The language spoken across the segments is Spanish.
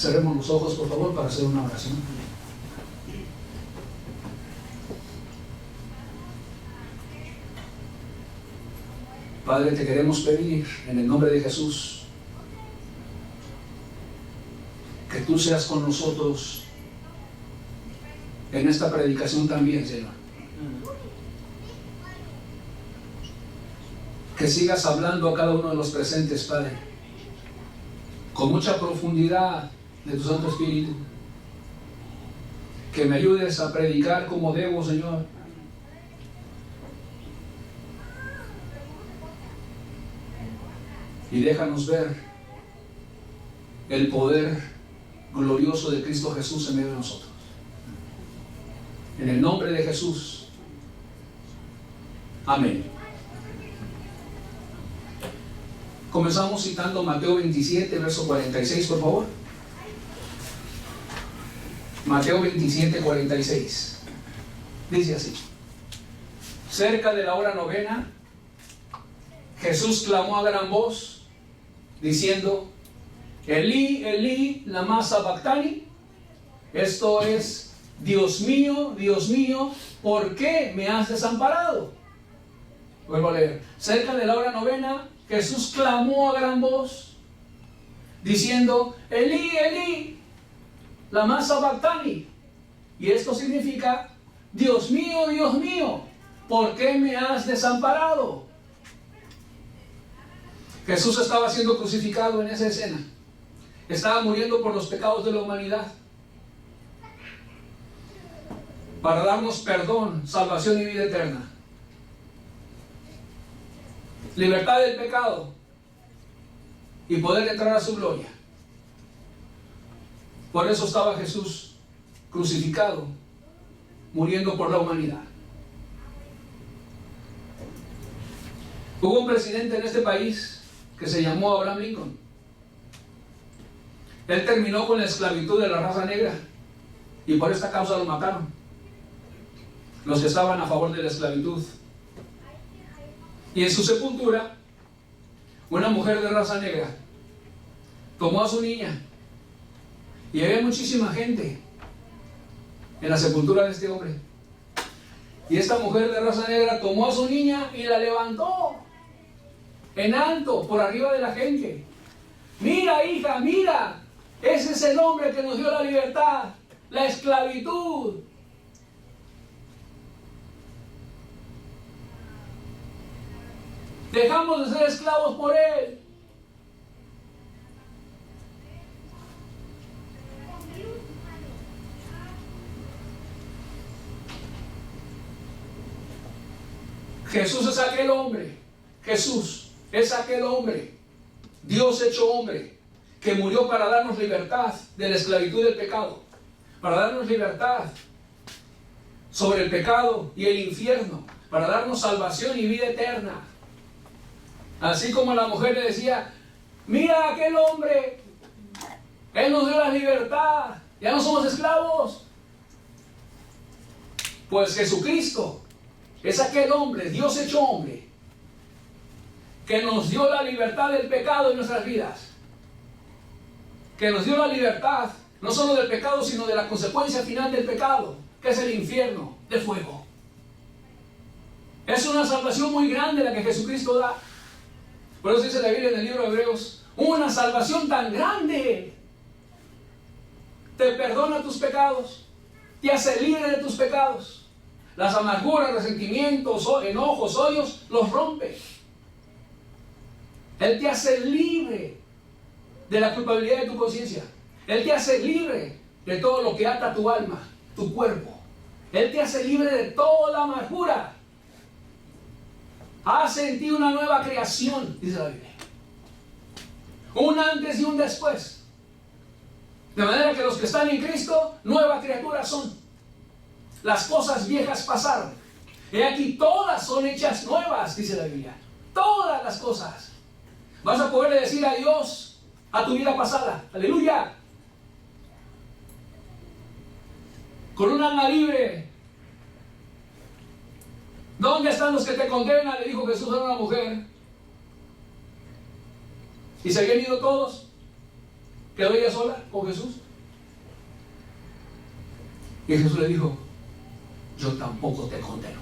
Cerremos los ojos, por favor, para hacer una oración. Padre, te queremos pedir en el nombre de Jesús que tú seas con nosotros en esta predicación también, Señor. Que sigas hablando a cada uno de los presentes, Padre, con mucha profundidad de tu Santo Espíritu. Que me ayudes a predicar como debo, Señor. Y déjanos ver el poder glorioso de Cristo Jesús en medio de nosotros. En el nombre de Jesús. Amén. Comenzamos citando Mateo 27, verso 46, por favor. Mateo 27, 46. Dice así: cerca de la hora novena, Jesús clamó a gran voz, diciendo: Elí, Elí, lama sabactani. Esto es: Dios mío, ¿por qué me has desamparado? Vuelvo a leer. Cerca de la hora novena, Jesús clamó a gran voz, diciendo: Elí, Elí, lama sabactani. Y esto significa: Dios mío, ¿por qué me has desamparado? Jesús estaba siendo crucificado en esa escena. Estaba muriendo por los pecados de la humanidad, para darnos perdón, salvación y vida eterna. Libertad del pecado y poder entrar a su gloria. Por eso estaba Jesús crucificado, muriendo por la humanidad. Hubo un presidente en este país que se llamó Abraham Lincoln. Él terminó con la esclavitud de la raza negra y por esta causa lo mataron los que estaban a favor de la esclavitud. Y en su sepultura, una mujer de raza negra tomó a su niña, y había muchísima gente en la sepultura de este hombre, y esta mujer de raza negra tomó a su niña y la levantó en alto, por arriba de la gente. Mira, hija, mira, ese es el hombre que nos dio la libertad, la esclavitud. Dejamos de ser esclavos por él. Jesús es aquel hombre. Jesús es aquel hombre, Dios hecho hombre, que murió para darnos libertad de la esclavitud del pecado, para darnos libertad sobre el pecado y el infierno, para darnos salvación y vida eterna. Así como la mujer le decía: mira a aquel hombre, él nos dio la libertad, ya no somos esclavos. Pues Jesucristo es aquel hombre, Dios hecho hombre, que nos dio la libertad del pecado en nuestras vidas, que nos dio la libertad no solo del pecado, sino de la consecuencia final del pecado, que es el infierno de fuego. Es una salvación muy grande la que Jesucristo da. Por eso dice la Biblia en el libro de Hebreos: una salvación tan grande te perdona tus pecados, te hace libre de tus pecados. Las amarguras, resentimientos, enojos, odios, los rompe. Él te hace libre de la culpabilidad de tu conciencia. Él te hace libre de todo lo que ata tu alma, tu cuerpo. Él te hace libre de toda la amargura. Hace en ti una nueva creación, dice la Biblia. Un antes y un después. De manera que los que están en Cristo, nueva criatura son. Las cosas viejas pasaron. He aquí, todas son hechas nuevas, dice la Biblia. Todas las cosas. Vas a poderle decir adiós a tu vida pasada. Aleluya. Con un alma libre. ¿Dónde están los que te condenan?, le dijo Jesús a una mujer. Y se habían ido todos. quedó ella sola con Jesús. Y Jesús le dijo: yo tampoco te condeno.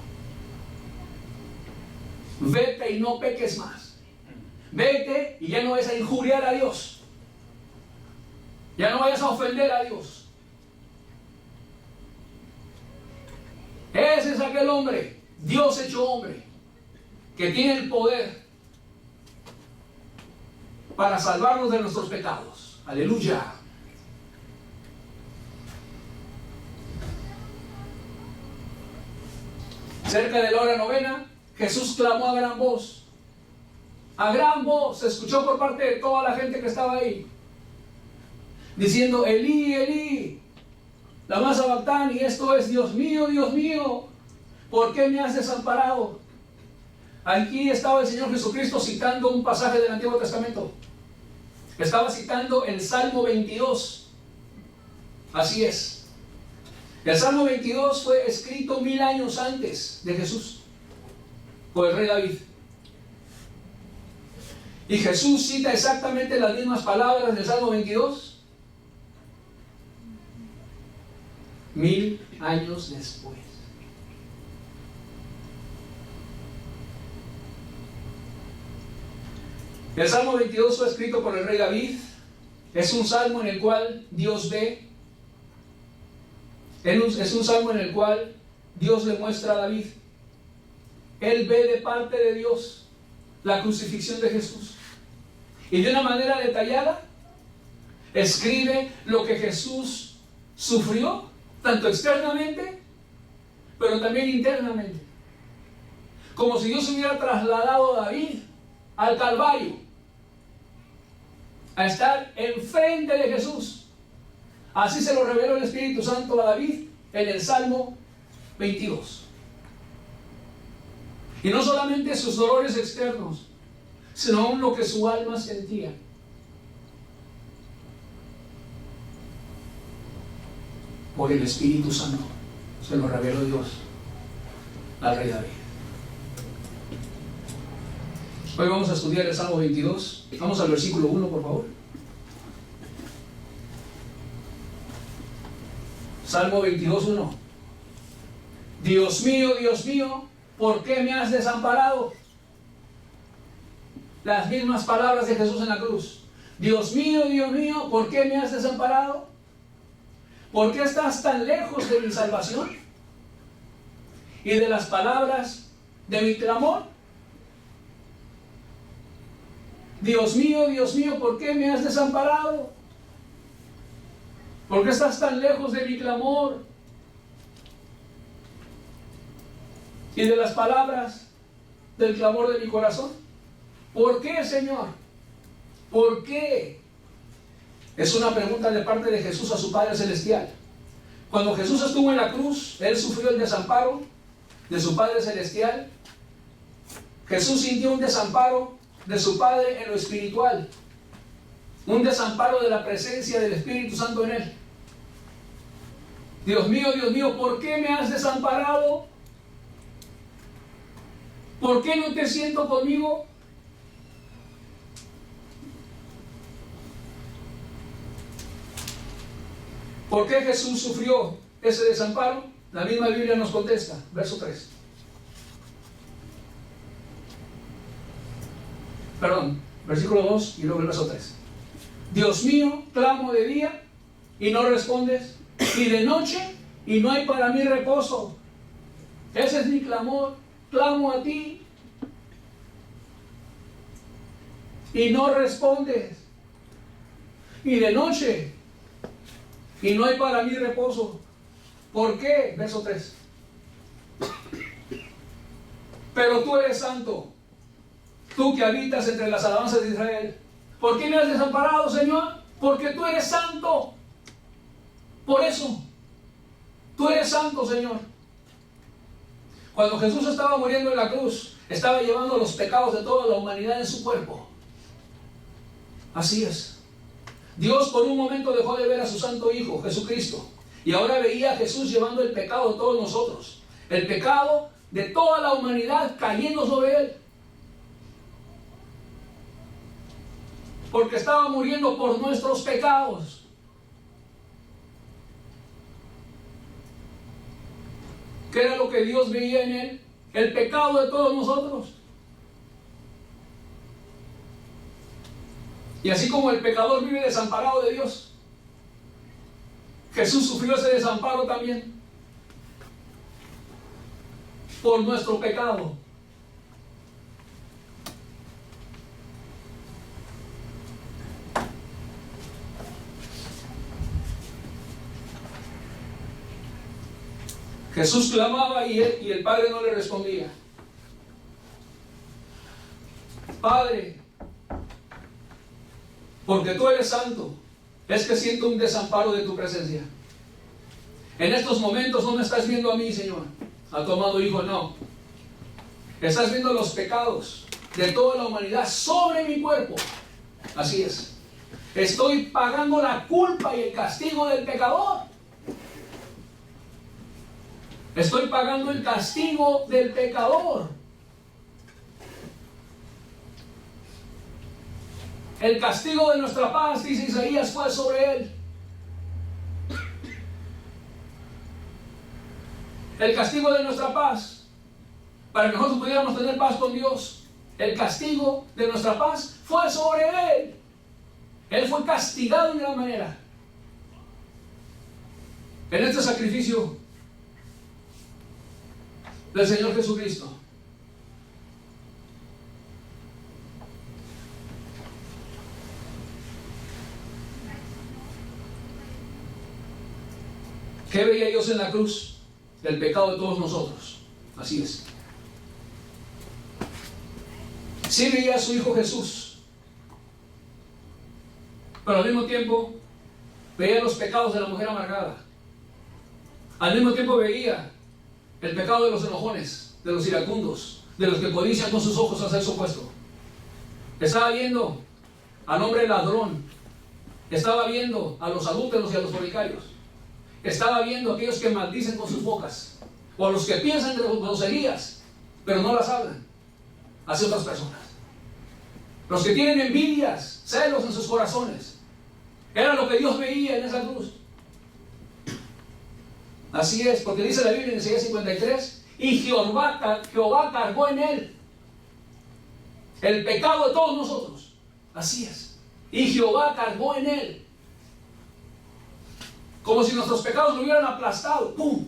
Vete y no peques más. Vete y ya no vayas a injuriar a Dios. Ya no vayas a ofender a Dios. Ese es aquel hombre, Dios hecho hombre, que tiene el poder para salvarnos de nuestros pecados. Aleluya. Cerca de la hora novena, Jesús clamó a gran voz. A gran voz se escuchó por parte de toda la gente que estaba ahí, diciendo: Elí, Elí, lama sabactani. Y esto es: Dios mío, ¿por qué me has desamparado? Aquí estaba el Señor Jesucristo citando un pasaje del Antiguo Testamento. Estaba citando el Salmo 22. Así es. El Salmo 22 fue escrito 1000 años antes de Jesús por el rey David. Y Jesús cita exactamente las mismas palabras del Salmo 22 1000 años después. El Salmo 22 fue escrito por el rey David. Es un salmo en el cual Dios ve. Es un salmo en el cual Dios le muestra a David. Él ve de parte de Dios la crucifixión de Jesús. Y de una manera detallada escribe lo que Jesús sufrió, tanto externamente, pero también internamente. Como si Dios hubiera trasladado a David al Calvario, a estar enfrente de Jesús. Así se lo reveló el Espíritu Santo a David en el Salmo 22. Y no solamente sus dolores externos, sino aún lo que su alma sentía. Por el Espíritu Santo se lo reveló Dios al rey David. Hoy vamos a estudiar el Salmo 22. Vamos al versículo 1, por favor. Salmo 22, 1. Dios mío, ¿por qué me has desamparado? Las mismas palabras de Jesús en la cruz. Dios mío, ¿por qué me has desamparado? ¿Por qué estás tan lejos de mi salvación y de las palabras de mi clamor? Dios mío, ¿por qué me has desamparado? ¿Por qué estás tan lejos de mi clamor y de las palabras del clamor de mi corazón? ¿Por qué, Señor? ¿Por qué? Es una pregunta de parte de Jesús a su Padre Celestial. Cuando Jesús estuvo en la cruz, Él sufrió el desamparo de su Padre Celestial. Jesús sintió un desamparo de su Padre en lo espiritual, un desamparo de la presencia del Espíritu Santo en Él. Dios mío, ¿por qué me has desamparado? ¿Por qué no te siento conmigo? ¿Por qué Jesús sufrió ese desamparo? La misma Biblia nos contesta, verso 3. Perdón, versículo 2 y luego el verso 3. Dios mío, clamo de día y no respondes, y de noche y no hay para mí reposo. Ese es mi clamor, clamo a ti y no respondes, y de noche y no hay para mí reposo. ¿Por qué? Verso 3. Pero tú eres santo, tú que habitas entre las alabanzas de Israel. ¿Por qué me has desamparado, Señor? Porque tú eres santo. Por eso, tú eres santo, Señor. Cuando Jesús estaba muriendo en la cruz, estaba llevando los pecados de toda la humanidad en su cuerpo. Así es. Dios por un momento dejó de ver a su santo Hijo, Jesucristo, y ahora veía a Jesús llevando el pecado de todos nosotros. El pecado de toda la humanidad cayendo sobre Él. porque estaba muriendo por nuestros pecados. ¿Qué era lo que Dios veía en él? El pecado de todos nosotros. Y así como el pecador vive desamparado de Dios, Jesús sufrió ese desamparo también por nuestro pecado. Jesús clamaba y el Padre no le respondía. Padre, porque tú eres santo, es que siento un desamparo de tu presencia. En estos momentos no me estás viendo a mí, Señor, a tu amado Hijo, no. Estás viendo los pecados de toda la humanidad sobre mi cuerpo. Así es. Estoy pagando la culpa y el castigo del pecador. Estoy pagando el castigo del pecador. El castigo de nuestra paz, dice Isaías, fue sobre él. El castigo de nuestra paz, para que nosotros pudiéramos tener paz con Dios, el castigo de nuestra paz fue sobre él. Él fue castigado de gran manera. En este sacrificio del Señor Jesucristo, ¿qué veía Dios en la cruz? El pecado de todos nosotros. Así es. Sí veía a su Hijo Jesús, pero al mismo tiempo veía los pecados de la mujer amargada. Al mismo tiempo veía el pecado de los enojones, de los iracundos, de los que codician con sus ojos al sexo opuesto. Estaba viendo al hombre ladrón. Estaba viendo a los adúlteros y a los fornicarios. Estaba viendo a aquellos que maldicen con sus bocas, o a los que piensan de groserías, pero no las hablan hacia otras personas. Los que tienen envidias, celos en sus corazones. Era lo que Dios veía en esa cruz. Así es, porque dice la Biblia en Isaías 53, y Jehová cargó en él el pecado de todos nosotros. Así es. Y Jehová cargó en él. Como si nuestros pecados lo hubieran aplastado. ¡Pum!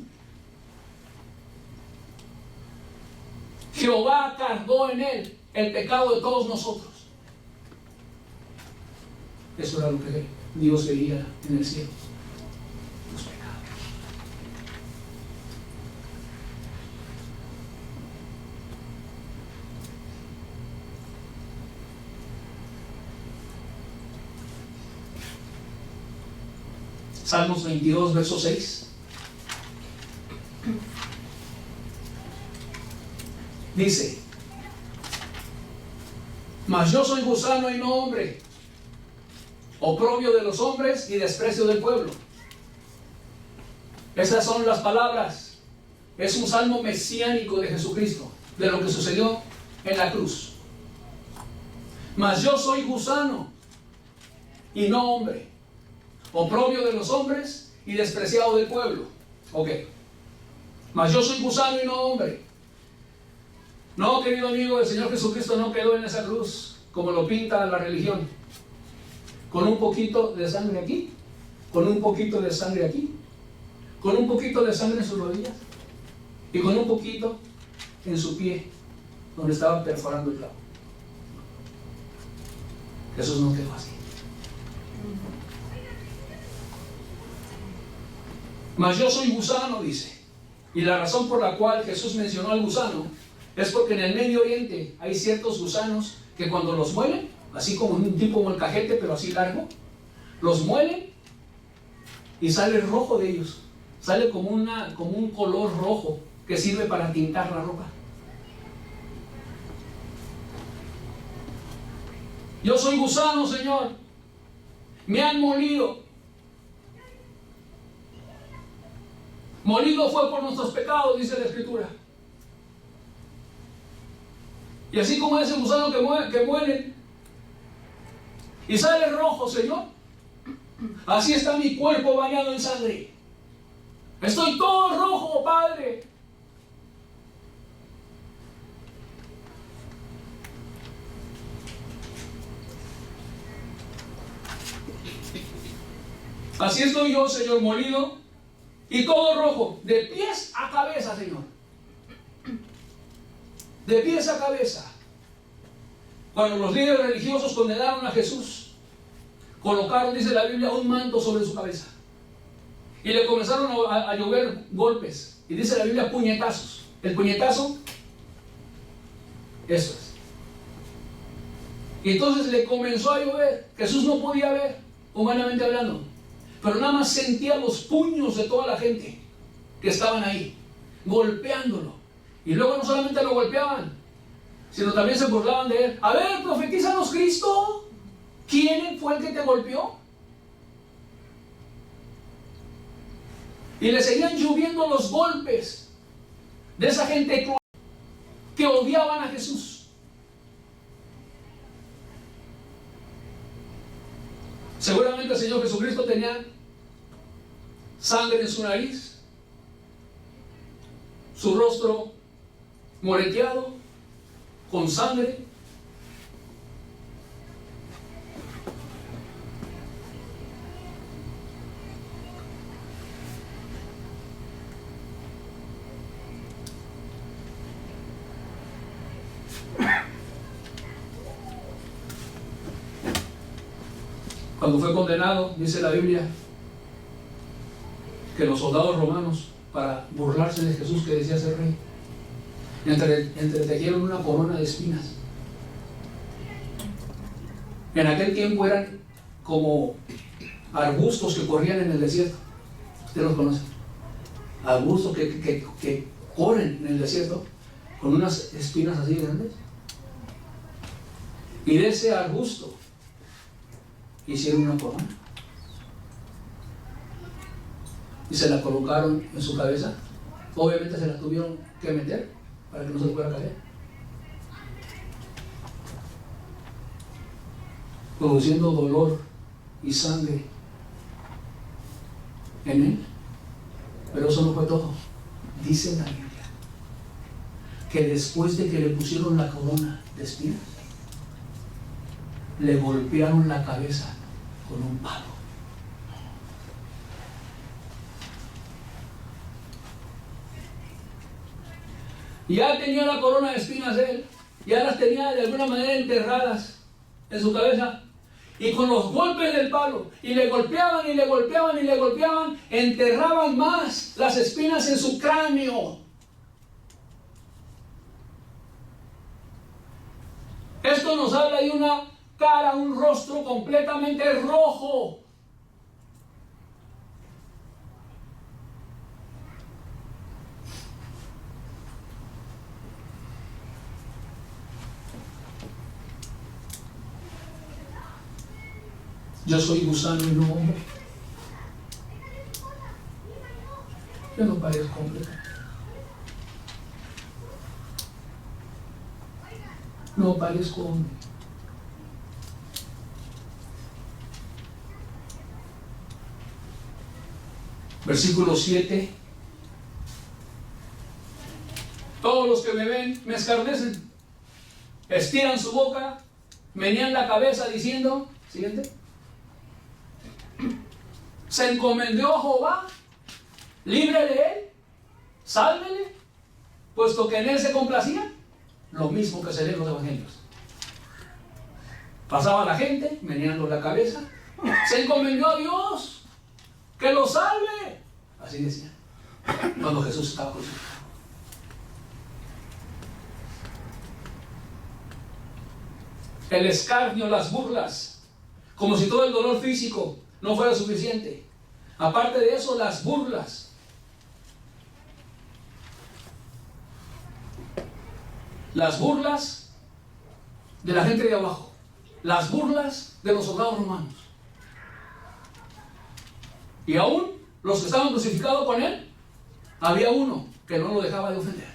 Jehová cargó en él el pecado de todos nosotros. Eso era lo que Dios veía en el cielo. Los pecados. Salmos 22, verso 6. Dice: mas yo soy gusano y no hombre, oprobio de los hombres y desprecio del pueblo. Esas son las palabras. Es un salmo mesiánico de Jesucristo, de lo que sucedió en la cruz. Mas yo soy gusano y no hombre, oprobio de los hombres y despreciado del pueblo. Ok. Mas yo soy gusano y no hombre. No, querido amigo, el Señor Jesucristo no quedó en esa cruz como lo pinta la religión, con un poquito de sangre aquí, con un poquito de sangre aquí, con un poquito de sangre en sus rodillas y con un poquito en su pie donde estaba perforando el clavo. Jesús no quedó así. Mas yo soy gusano, dice. Y la razón por la cual Jesús mencionó al gusano es porque en el Medio Oriente hay ciertos gusanos que cuando los muelen, así como un tipo molcajete, pero así largo, los muelen y sale rojo de ellos. Sale como un color rojo que sirve para tintar la ropa. Yo soy gusano, Señor. Me han molido. Molido fue por nuestros pecados, dice la Escritura. Y así como ese gusano que mueren, y sale rojo, Señor. Así está mi cuerpo bañado en sangre. Estoy todo rojo, Padre. Así estoy yo, Señor, molido y todo rojo, de pies a cabeza, Señor. De pies a cabeza. Cuando los líderes religiosos condenaron a Jesús, colocaron, dice la Biblia, un manto sobre su cabeza. Y le comenzaron a llover golpes. Y dice la Biblia, puñetazos. El puñetazo, eso es. Y entonces le comenzó a llover. Jesús no podía ver, humanamente hablando, pero nada más sentía los puños de toda la gente que estaban ahí, golpeándolo. Y luego no solamente lo golpeaban, sino también se burlaban de él. A ver, profetízanos, Cristo. ¿Quién fue el que te golpeó? Y le seguían lloviendo los golpes de esa gente que odiaban a Jesús. Seguramente el Señor Jesucristo tenía sangre en su nariz, su rostro moreteado con sangre. Cuando fue condenado, dice la Biblia, que los soldados romanos, para burlarse de Jesús que decía ser rey, entretejieron una corona de espinas. En aquel tiempo eran como arbustos que corrían en el desierto. Usted los conoce. Arbustos que corren en el desierto con unas espinas así grandes. Y de ese arbusto hicieron una corona y se la colocaron en su cabeza. Obviamente se la tuvieron que meter para que no se le pueda caer, produciendo dolor y sangre en él. Pero eso no fue todo. Dice la Biblia que después de que le pusieron la corona de espinas, le golpearon la cabeza con un palo. Ya tenía la corona de espinas él, ya las tenía de alguna manera enterradas en su cabeza, y con los golpes del palo, y le golpeaban y le golpeaban y le golpeaban, enterraban más las espinas en su cráneo. Esto nos habla de una cara, un rostro completamente rojo. Yo soy gusano y no hombre. Yo no parezco hombre. No parezco hombre. Versículo 7. Todos los que me ven me escarnecen, estiran su boca, menean la cabeza diciendo, siguiente, se encomendó a Jehová, libre de él, sálvele, puesto que en él se complacía. Lo mismo que se lee en los evangelios. Pasaba la gente meneando la cabeza, se encomendó a Dios, que lo salve. Así decía cuando Jesús estaba crucificado. El escarnio, las burlas, como si todo el dolor físico no fuera suficiente. Aparte de eso, las burlas. Las burlas de la gente de abajo. Las burlas de los soldados romanos. Y aún los que estaban crucificados con él, había uno que no lo dejaba de ofender.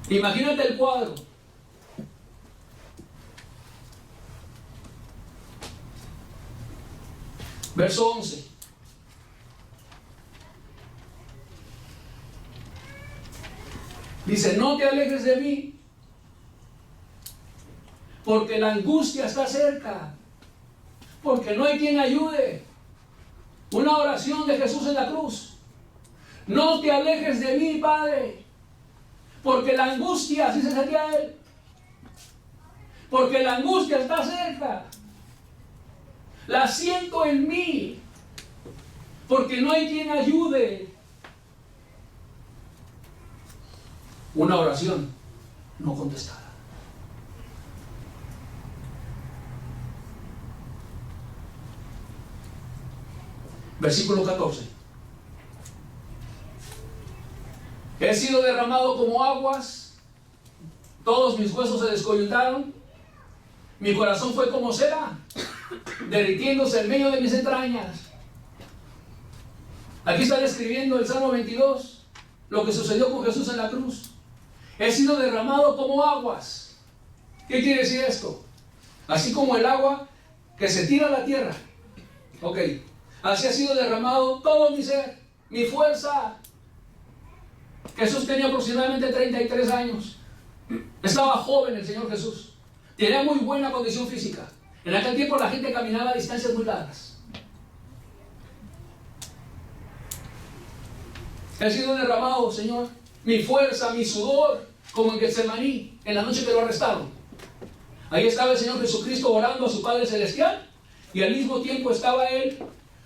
Imagínate el cuadro. Verso 11. Dice, no te alejes de mí, porque la angustia está cerca, porque no hay quien ayude. Una oración de Jesús en la cruz. No te alejes de mí, Padre, porque la angustia, así se sentía él, porque la angustia está cerca. La siento en mí, porque no hay quien ayude. Una oración no contestada. Versículo 14. He sido derramado como aguas, todos mis huesos se descoyuntaron, mi corazón fue como cera, derritiéndose en medio de mis entrañas. Aquí está describiendo el Salmo 22, lo que sucedió con Jesús en la cruz. He sido derramado como aguas. ¿Qué quiere decir esto? Así como el agua que se tira a la tierra. Ok. Así ha sido derramado todo mi ser, mi fuerza. Jesús tenía aproximadamente 33 años. Estaba joven el Señor Jesús. Tenía muy buena condición física. En aquel tiempo la gente caminaba a distancias muy largas. He sido derramado, Señor, mi fuerza, mi sudor, como en Getsemaní, en la noche que lo arrestaron. Ahí estaba el Señor Jesucristo orando a su Padre Celestial, y al mismo tiempo estaba Él,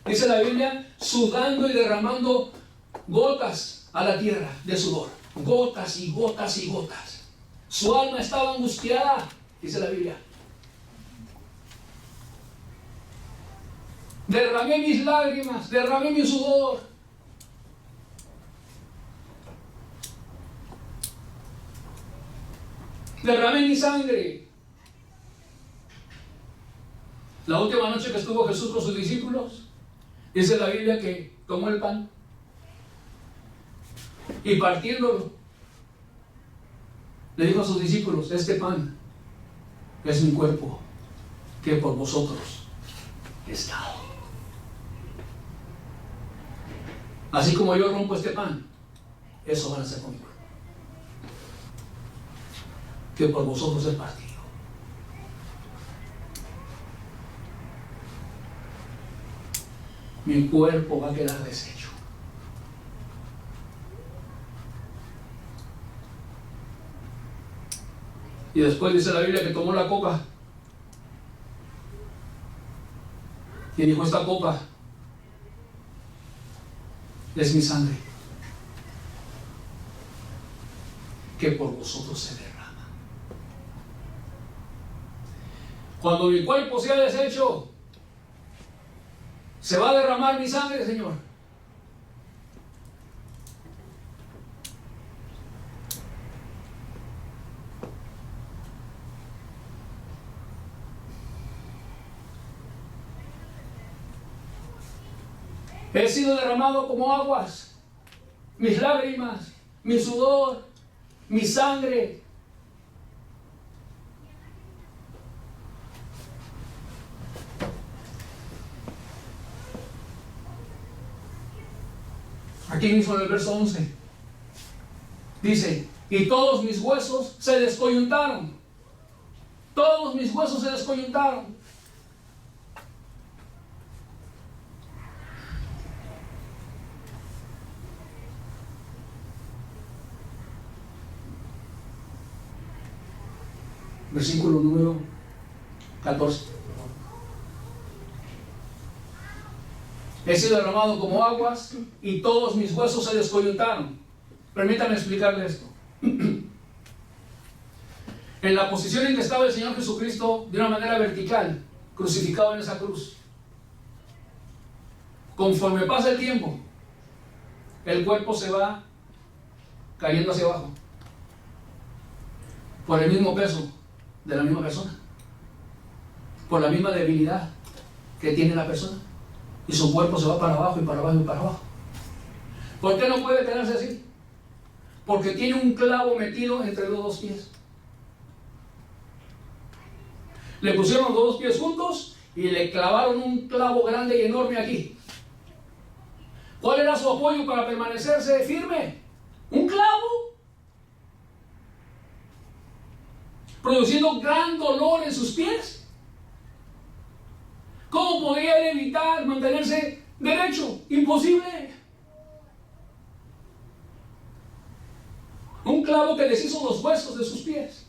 dice la Biblia, sudando y derramando gotas a la tierra de sudor. Gotas y gotas y gotas. Su alma estaba angustiada, dice la Biblia. Derramé mis lágrimas, derramé mi sudor. Derramé mi sangre. La última noche que estuvo Jesús con sus discípulos, dice la Biblia que tomó el pan y partiéndolo, le dijo a sus discípulos, este pan es mi cuerpo que por vosotros es dado. Así como yo rompo este pan, eso van a hacer conmigo, que por vosotros es partido. Mi cuerpo va a quedar deshecho. Y después dice la Biblia que tomó la copa y dijo, esta copa es mi sangre que por vosotros se derrama. Cuando mi cuerpo sea deshecho, se va a derramar mi sangre, Señor. He sido derramado como aguas, mis lágrimas, mi sudor, mi sangre. Aquí mismo en el verso 11 dice, y todos mis huesos se descoyuntaron. Todos mis huesos se descoyuntaron. Versículo número 14. He sido derramado como aguas y todos mis huesos se descoyuntaron. Permítame explicarle esto. En la posición en que estaba el Señor Jesucristo de una manera vertical, crucificado en esa cruz, conforme pasa el tiempo, el cuerpo se va cayendo hacia abajo por el mismo peso de la misma persona, por la misma debilidad que tiene la persona, y su cuerpo se va para abajo y para abajo y para abajo. ¿Por qué no puede quedarse así? Porque tiene un clavo metido entre los dos pies. Le pusieron los dos pies juntos y le clavaron un clavo grande y enorme aquí. ¿Cuál era su apoyo para permanecerse firme? Un clavo, produciendo gran dolor en sus pies. ¿Cómo podía él evitar mantenerse derecho? Imposible. Un clavo que deshizo los huesos de sus pies.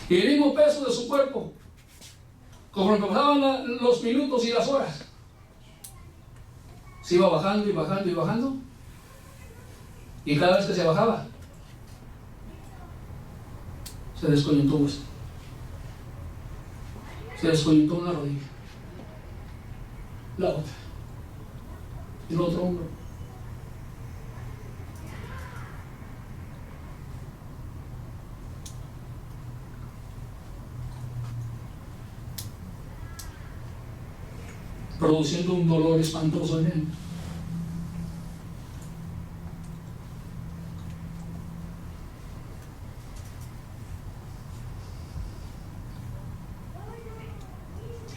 Y el mismo peso de su cuerpo, conforme pasaban los minutos y las horas, se iba bajando y bajando y bajando. Y cada vez que se bajaba, se descoyuntó un hueso. Se descoyuntó una rodilla, la otra, el otro hombro. Produciendo un dolor espantoso en él.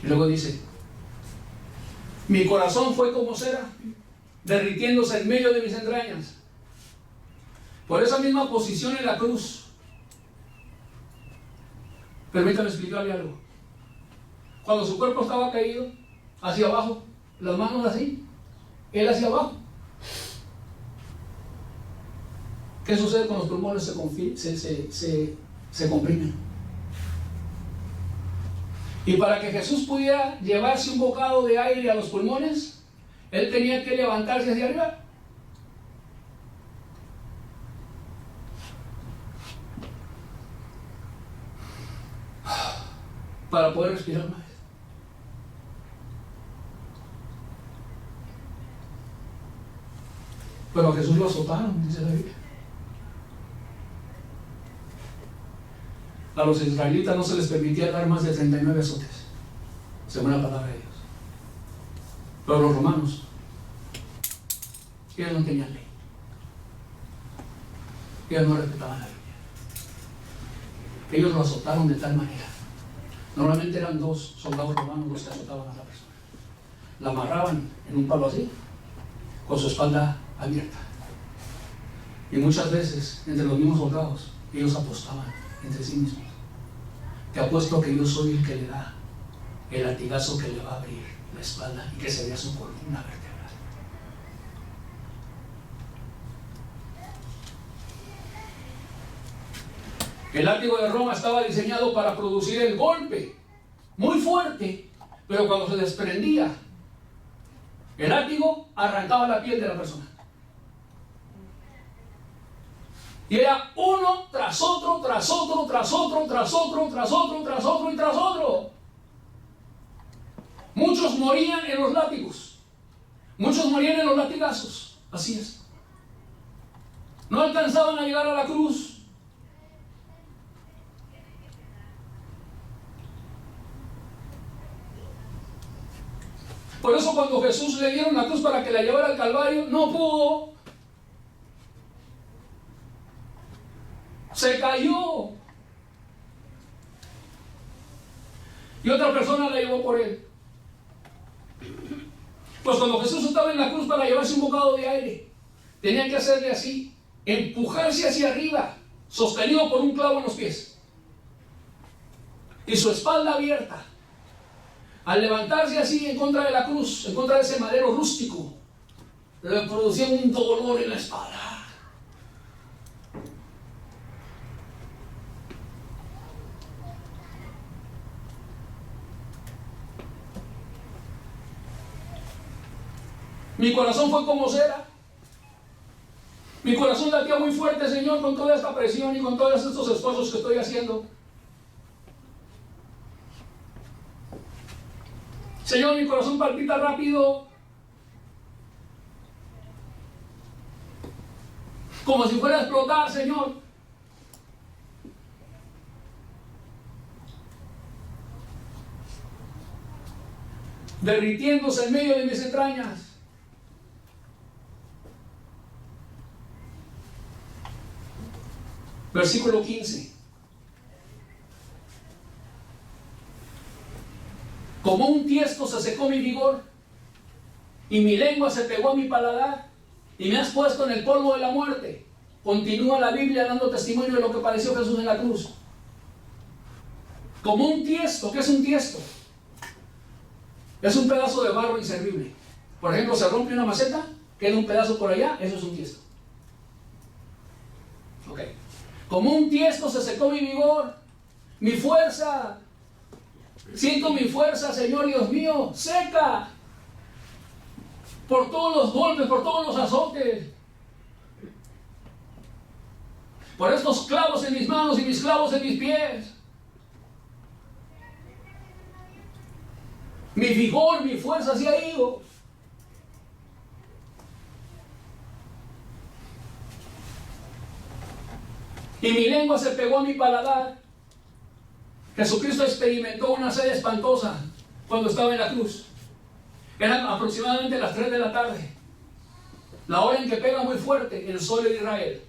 Y luego dice, mi corazón fue como cera, derritiéndose en medio de mis entrañas. Por esa misma posición en la cruz, permítame explicarle algo. Cuando su cuerpo estaba caído hacia abajo, las manos así, él hacia abajo, ¿qué sucede con los pulmones? Se comprimen. Y para que Jesús pudiera llevarse un bocado de aire a los pulmones, él tenía que levantarse hacia arriba. Para poder respirar más. Pero a Jesús lo azotaron, dice la Biblia. A los israelitas no se les permitía dar más de 39 azotes, según la palabra de Dios. Pero los romanos, ellos no tenían ley. Ellos no respetaban la Biblia. Ellos lo azotaron de tal manera. Normalmente eran 2 soldados romanos los que azotaban a la persona. La amarraban en un palo así, con su espalda abierta. Y muchas veces, entre los mismos soldados, ellos apostaban entre sí mismos. Te apuesto que yo soy el que le da el latigazo que le va a abrir la espalda y que se vea su columna vertebral. El látigo de Roma estaba diseñado para producir el golpe muy fuerte, pero cuando se desprendía el látigo, arrancaba la piel de la persona. Y era uno tras otro, tras otro, tras otro, tras otro, tras otro, tras otro y tras otro. Muchos morían en los látigos. Muchos morían en los latigazos. Así es. No alcanzaban a llegar a la cruz. Por eso cuando Jesús le dieron la cruz para que la llevara al Calvario, no pudo. Se cayó. Y otra persona la llevó por él. Pues cuando Jesús estaba en la cruz para llevarse un bocado de aire, tenía que hacerle así, empujarse hacia arriba, sostenido por un clavo en los pies. Y su espalda abierta. Al levantarse así en contra de la cruz, en contra de ese madero rústico, le producía un dolor en la espalda. Mi corazón fue como cera. Mi corazón latía muy fuerte, Señor, con toda esta presión y con todos estos esfuerzos que estoy haciendo. Señor, mi corazón palpita rápido, como si fuera a explotar, Señor. Derritiéndose en medio de mis entrañas. Versículo 15. Como un tiesto se secó mi vigor, y mi lengua se pegó a mi paladar, y me has puesto en el polvo de la muerte. Continúa la Biblia dando testimonio de lo que padeció Jesús en la cruz. Como un tiesto. ¿Qué es un tiesto? Es un pedazo de barro inservible. Por ejemplo, se rompe una maceta, queda un pedazo por allá, eso es un tiesto. Ok. Como un tiesto se secó mi vigor, mi fuerza. Siento mi fuerza, Señor Dios mío, seca. Por todos los golpes, por todos los azotes. Por estos clavos en mis manos y mis clavos en mis pies. Mi vigor, mi fuerza se ha ido. Y mi lengua se pegó a mi paladar. Jesucristo experimentó una sed espantosa cuando estaba en la cruz. Eran aproximadamente las 3 de la tarde. La hora en que pega muy fuerte el sol de Israel.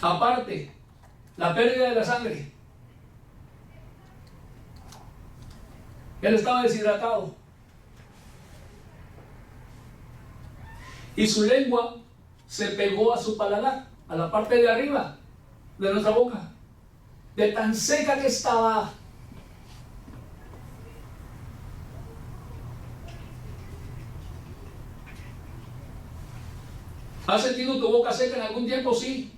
Aparte, la pérdida de la sangre. Él estaba deshidratado. Y su lengua se pegó a su paladar, a la parte de arriba de nuestra boca. De tan seca que estaba. ¿Has sentido tu boca seca en algún tiempo? Sí.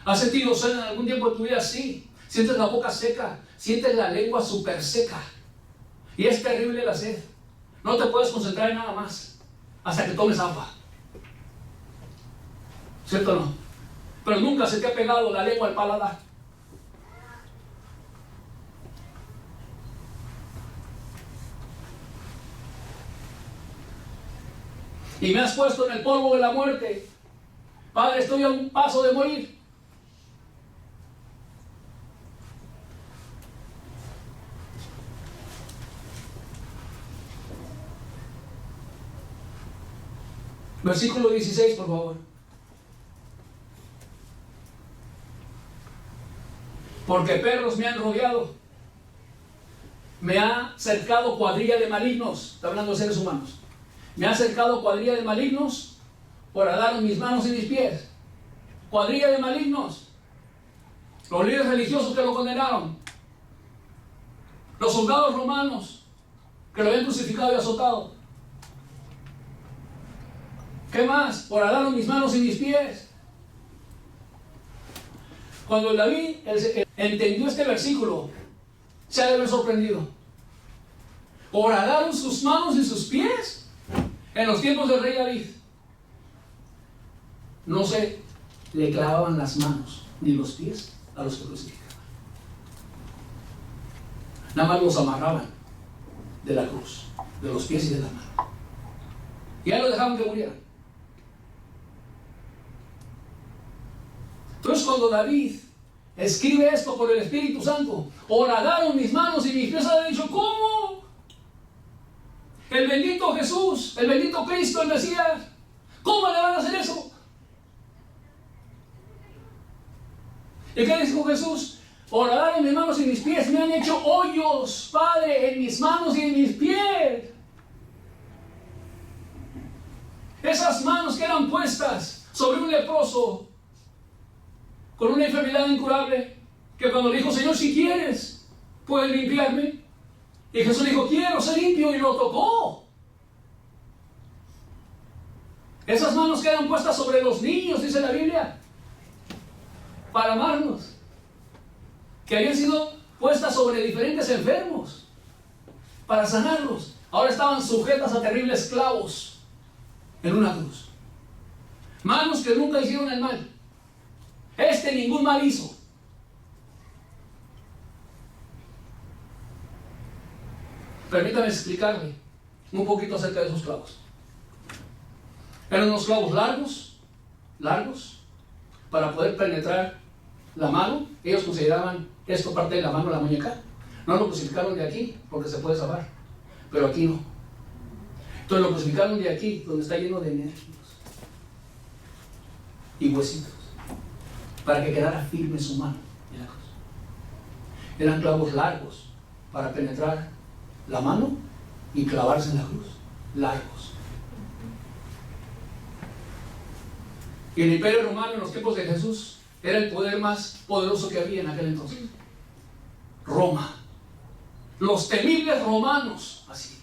¿Has sentido sed en algún tiempo de tu vida? Sí. ¿Sientes la boca seca? ¿Sientes la lengua súper seca? Y es terrible la sed. No te puedes concentrar en nada más hasta que tomes agua. ¿Cierto o no? Pero nunca se te ha pegado la lengua al paladar. Y me has puesto en el polvo de la muerte. Padre, estoy a un paso de morir. Versículo 16, por favor. Porque perros me han rodeado. Me ha cercado cuadrilla de malignos. Está hablando de seres humanos. Me ha cercado cuadrilla de malignos. Horadaron mis manos y mis pies. Cuadrilla de malignos. Los líderes religiosos que lo condenaron. Los soldados romanos que lo habían crucificado y azotado. ¿Qué más? Horadaron mis manos y mis pies. Cuando David entendió este versículo, se ha de haber sorprendido. Horadaron sus manos y sus pies en los tiempos del rey David. No se le clavaban las manos ni los pies a los que crucificaban. Nada más los amarraban de la cruz, de los pies y de la mano. Y ya lo dejaban que murieran. Entonces cuando David escribe esto por el Espíritu Santo, horadaron mis manos y mis pies, ha dicho, ¿cómo? El bendito Jesús, el bendito Cristo, el Mesías, ¿cómo le van a hacer eso? ¿Y qué dijo Jesús? Horadaron mis manos y mis pies, me han hecho hoyos, Padre, en mis manos y en mis pies. Esas manos que eran puestas sobre un leproso con una enfermedad incurable, que cuando le dijo, Señor, si quieres, puedes limpiarme. Y Jesús dijo, quiero ser limpio, y lo tocó. Esas manos quedan puestas sobre los niños, dice la Biblia, para amarnos, que habían sido puestas sobre diferentes enfermos, para sanarlos. Ahora estaban sujetas a terribles clavos en una cruz. Manos que nunca hicieron el mal. Ningún mal hizo. Permítame explicarle un poquito acerca de esos clavos. Eran unos clavos largos, para poder penetrar la mano. Ellos consideraban esto parte de la mano, la muñeca. No lo crucificaron de aquí, porque se puede zafar, pero aquí no. Entonces lo crucificaron de aquí, donde está lleno de nervios. y huesitos, para que quedara firme su mano en la cruz. Eran clavos largos para penetrar la mano y clavarse en la cruz. Largos. Y el Imperio Romano en los tiempos de Jesús era el poder más poderoso que había en aquel entonces. Roma. Los temibles romanos, así.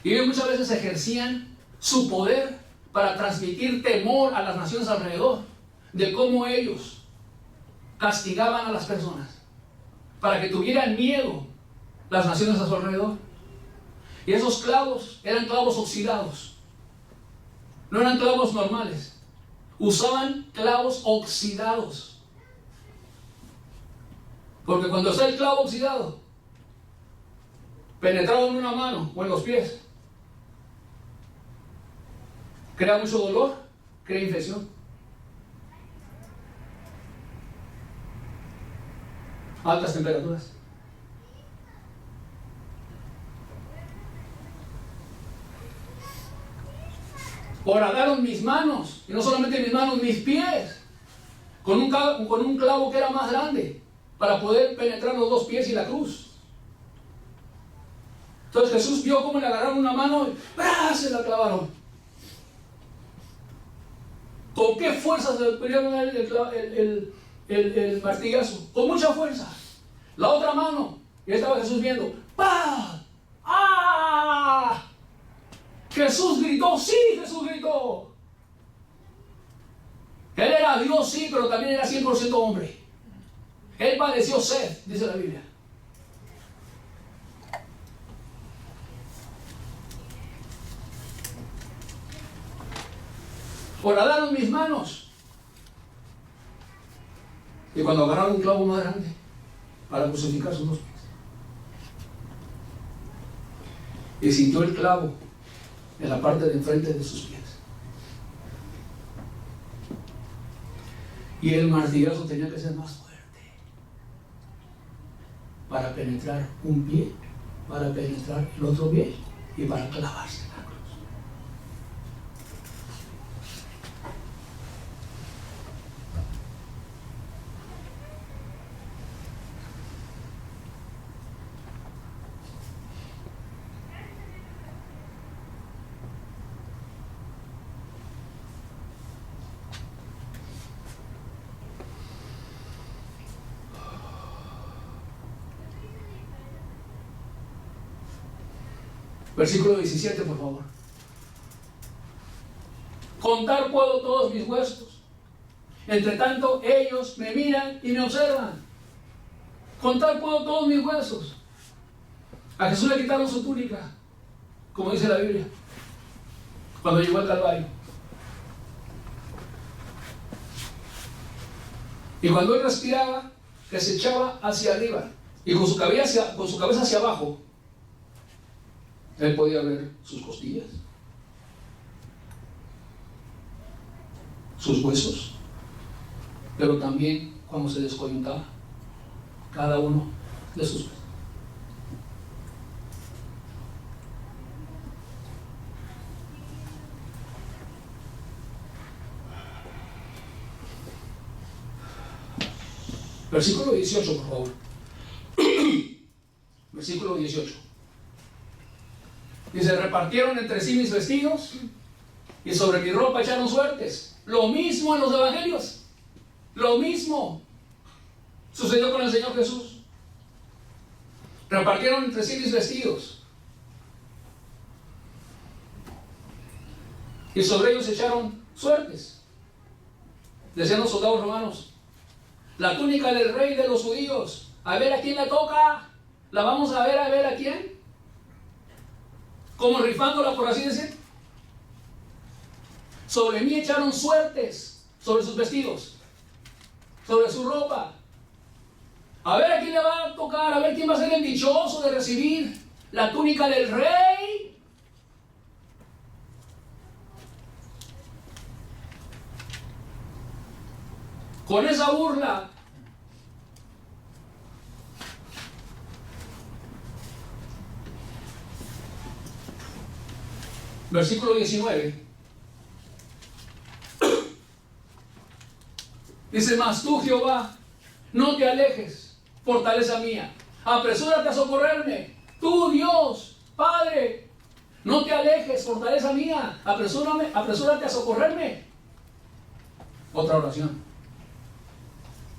Y ellos muchas veces ejercían su poder para transmitir temor a las naciones alrededor, de cómo ellos castigaban a las personas, para que tuvieran miedo las naciones a su alrededor. Y esos clavos eran clavos oxidados, no eran clavos normales, usaban clavos oxidados, porque cuando está el clavo oxidado penetrado en una mano o en los pies, crea mucho dolor, crea infección. Altas temperaturas. Horadaron mis manos, y no solamente mis manos, mis pies, con un clavo que era más grande, para poder penetrar los dos pies y la cruz. Entonces Jesús vio cómo le agarraron una mano y ¡ah! Se la clavaron. ¿Con qué fuerza se le pidieron el martillazo? Con mucha fuerza. La otra mano, y estaba Jesús viendo, ¡pah! ¡Ah! Jesús gritó, sí, Jesús gritó. Él era Dios, sí, pero también era 100% hombre. Él padeció sed, dice la Biblia. Horadaron mis manos. Y cuando agarraron un clavo más grande para crucificar sus dos pies, y sintió el clavo en la parte de enfrente de sus pies, y el martillazo tenía que ser más fuerte para penetrar un pie, para penetrar el otro pie y para clavarse la cruz. Versículo 17, por favor. Contar puedo todos mis huesos. Entre tanto, ellos me miran y me observan. Contar puedo todos mis huesos. A Jesús le quitaron su túnica, como dice la Biblia, cuando llegó al Calvario. Y cuando él respiraba, que se echaba hacia arriba y con su cabeza hacia abajo, él podía ver sus costillas, sus huesos, pero también cuando se descoyuntaba cada uno de sus huesos. Versículo 18, por favor. Versículo 18. Dice, repartieron entre sí mis vestidos y sobre mi ropa echaron suertes. Lo mismo en los evangelios. Lo mismo sucedió con el Señor Jesús. Repartieron entre sí mis vestidos y sobre ellos echaron suertes. Decían los soldados romanos, la túnica del rey de los judíos, a ver a quién le toca. La vamos a ver a quién. Como rifándola, por así decir. Sobre mí echaron suertes, sobre sus vestidos, sobre su ropa. A ver a quién le va a tocar, a ver quién va a ser el dichoso de recibir la túnica del rey. Con esa burla, versículo 19. Dice, mas tú, Jehová, no te alejes, fortaleza mía. Apresúrate a socorrerme. Tú, Dios, Padre, no te alejes, fortaleza mía. Apresúrate a socorrerme. Otra oración.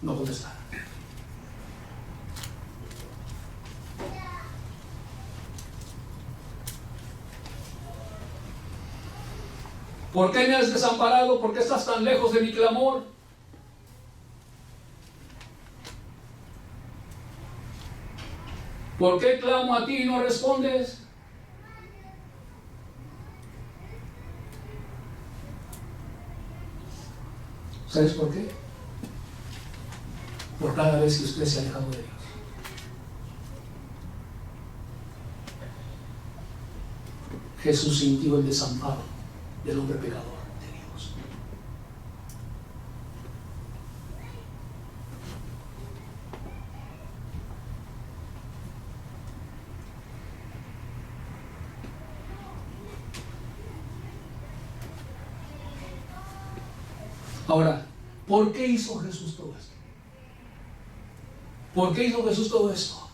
No contestar. ¿Por qué me has desamparado? ¿Por qué estás tan lejos de mi clamor? ¿Por qué clamo a ti y no respondes? ¿Sabes por qué? Por cada vez que usted se ha alejado de Dios. Jesús sintió el desamparo del hombre pecador de Dios. Ahora, ¿por qué hizo Jesús todo esto? ¿Por qué hizo Jesús todo esto?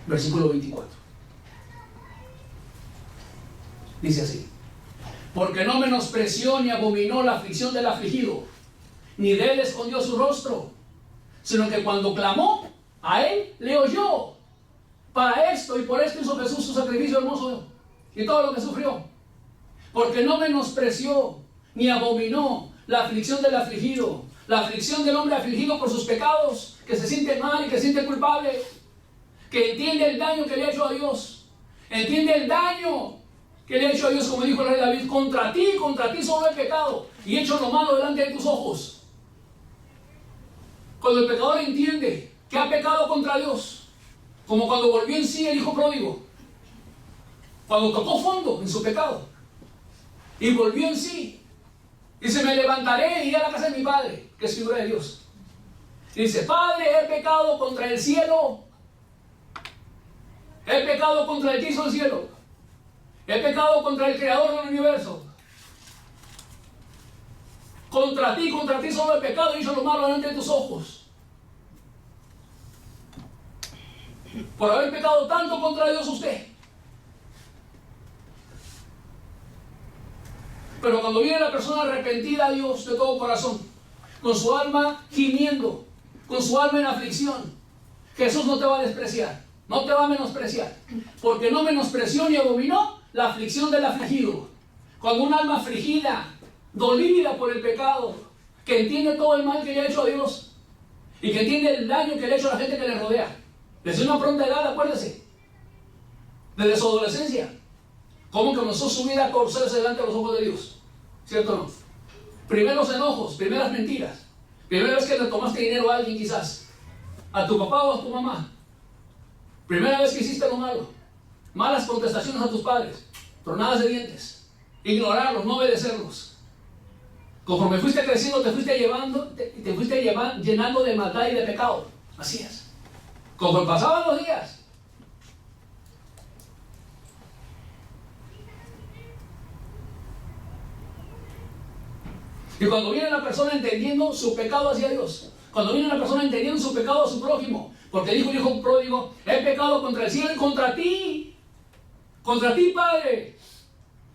Versículo 24. Dice así: porque no menospreció ni abominó la aflicción del afligido, ni de él escondió su rostro, sino que cuando clamó, a él le oyó. Para esto y por esto hizo Jesús su sacrificio hermoso y todo lo que sufrió. Porque no menospreció ni abominó la aflicción del afligido, la aflicción del hombre afligido por sus pecados, que se siente mal y que se siente culpable, que entiende el daño que le ha hecho a Dios, entiende el daño que le ha hecho a Dios, como dijo el rey David: contra ti solo he pecado y he hecho lo malo delante de tus ojos. Cuando el pecador entiende que ha pecado contra Dios, como cuando volvió en sí el hijo pródigo, cuando tocó fondo en su pecado y volvió en sí, dice: me levantaré y iré a la casa de mi padre, que es figura de Dios. Dice: Padre, he pecado contra el cielo, he pecado contra el que hizo el cielo, he pecado contra el creador del universo. Contra ti solo he pecado y hizo lo malo delante de tus ojos. Por haber pecado tanto contra Dios usted. Pero cuando viene la persona arrepentida a Dios de todo corazón, con su alma gimiendo, con su alma en aflicción, Jesús no te va a despreciar, no te va a menospreciar, porque no menospreció ni abominó la aflicción del afligido. Cuando un alma afligida, dolida por el pecado, que entiende todo el mal que le ha hecho a Dios y que entiende el daño que le ha hecho a la gente que le rodea, desde una pronta edad, acuérdese, desde su adolescencia, cómo comenzó su vida a torcerse delante de los ojos de Dios, ¿cierto o no? Primeros enojos, primeras mentiras, primera vez que le tomaste dinero a alguien, quizás a tu papá o a tu mamá, primera vez que hiciste lo malo, malas contestaciones a tus padres, tronadas de dientes, ignorarlos, no obedecerlos. Conforme fuiste creciendo, te fuiste llenando de maldad y de pecado. Así es. Conforme pasaban los días, y cuando viene la persona entendiendo su pecado hacia Dios, cuando viene la persona entendiendo su pecado a su prójimo, porque dijo el hijo pródigo: he pecado contra el cielo y contra ti, Padre.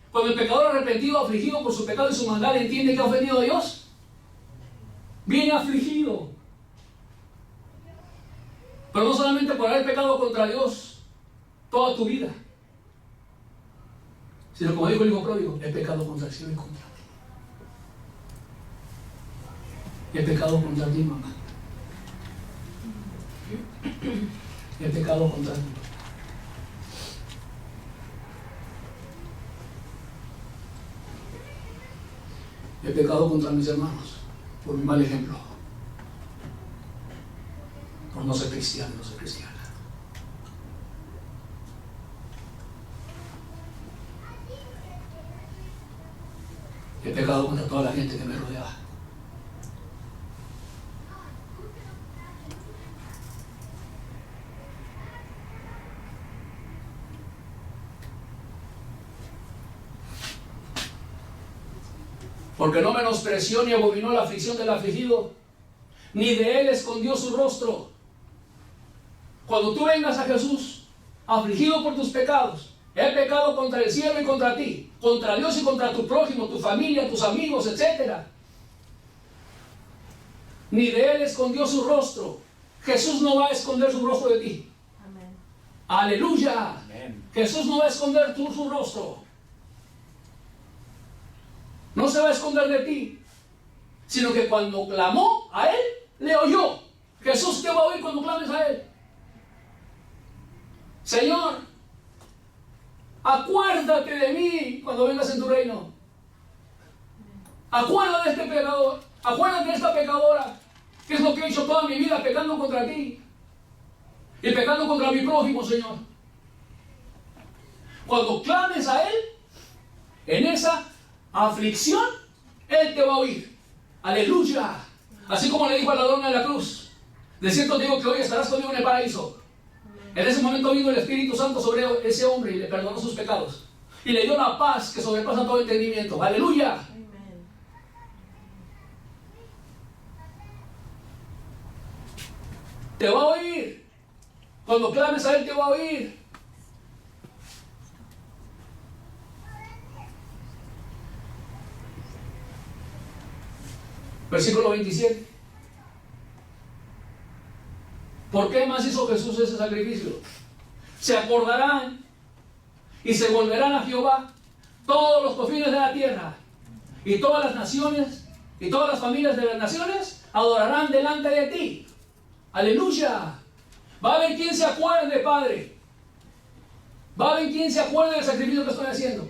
Cuando el pecador arrepentido, afligido por su pecado y su maldad, entiende que ha ofendido a Dios, viene afligido. Pero no solamente por haber pecado contra Dios toda tu vida, sino como dijo el hijo pródigo: he pecado contra el cielo y contra ti. He pecado contra ti, mamá. He pecado contra ti. He pecado contra mis hermanos por mi mal ejemplo, por no ser cristiano, no ser cristiana. He pecado contra toda la gente que me rodeaba. Porque no menospreció ni abominó la aflicción del afligido, ni de él escondió su rostro. Cuando tú vengas a Jesús, afligido por tus pecados, he pecado contra el cielo y contra ti, contra Dios y contra tu prójimo, tu familia, tus amigos, etc. Ni de él escondió su rostro. Jesús no va a esconder su rostro de ti. Amén. Aleluya. Amén. Jesús no va a esconder su rostro. No se va a esconder de ti, sino que cuando clamó a él, le oyó. Jesús te va a oír cuando clames a él. Señor, acuérdate de mí cuando vengas en tu reino. Acuérdate de este pecador, acuérdate de esta pecadora, que es lo que he hecho toda mi vida, pecando contra ti y pecando contra mi prójimo, Señor. Cuando clames a él, en esa aflicción, él te va a oír. Aleluya. Así como le dijo a la dona de la cruz: de cierto te digo que hoy estarás conmigo en el paraíso. En ese momento vino el Espíritu Santo sobre ese hombre y le perdonó sus pecados y le dio la paz que sobrepasa todo entendimiento. Aleluya. Te va a oír. Cuando clames a él, te va a oír. Versículo 27. ¿Por qué más hizo Jesús ese sacrificio? Se acordarán y se volverán a Jehová todos los confines de la tierra, y todas las naciones y todas las familias de las naciones adorarán delante de ti. Aleluya. Va a haber quien se acuerde, Padre. Va a haber quien se acuerde del sacrificio que estoy haciendo.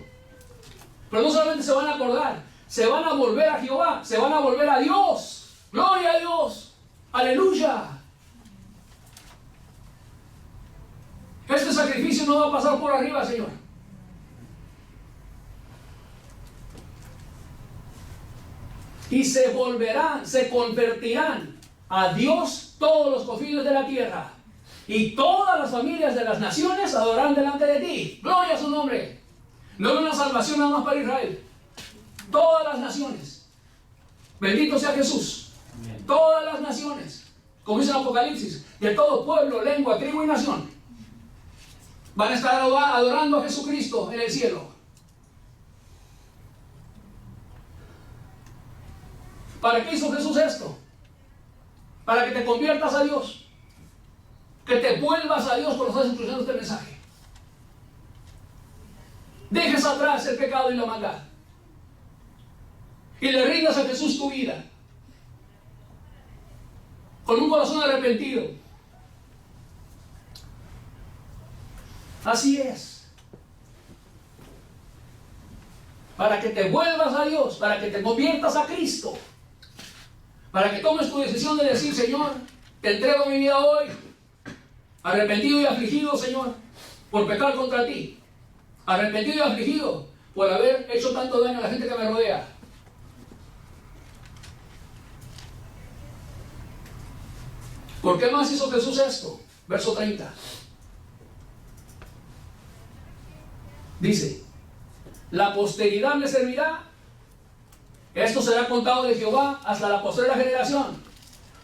Pero no solamente se van a acordar, se van a volver a Jehová, se van a volver a Dios. Gloria a Dios. Aleluya. Este sacrificio no va a pasar por arriba, Señor. Y se volverán, se convertirán a Dios todos los confines de la tierra, y todas las familias de las naciones adorarán delante de ti. Gloria a su nombre. No es una salvación nada más para Israel. Todas las naciones. Bendito sea Jesús. Amén. Todas las naciones, como dice el Apocalipsis, de todo pueblo, lengua, tribu y nación, van a estar adorando a Jesucristo en el cielo. ¿Para qué hizo Jesús esto? Para que te conviertas a Dios. Que te vuelvas a Dios cuando estás escuchando este mensaje. Dejes atrás el pecado y la maldad. Y le rindas a Jesús tu vida. Con un corazón arrepentido. Así es. Para que te vuelvas a Dios, para que te conviertas a Cristo, para que tomes tu decisión de decir: Señor, te entrego mi vida hoy, arrepentido y afligido, Señor, por pecar contra ti, arrepentido y afligido por haber hecho tanto daño a la gente que me rodea. ¿Por qué más hizo Jesús esto? Verso 30. Dice: la posteridad le servirá. Esto será contado de Jehová hasta la postrera generación.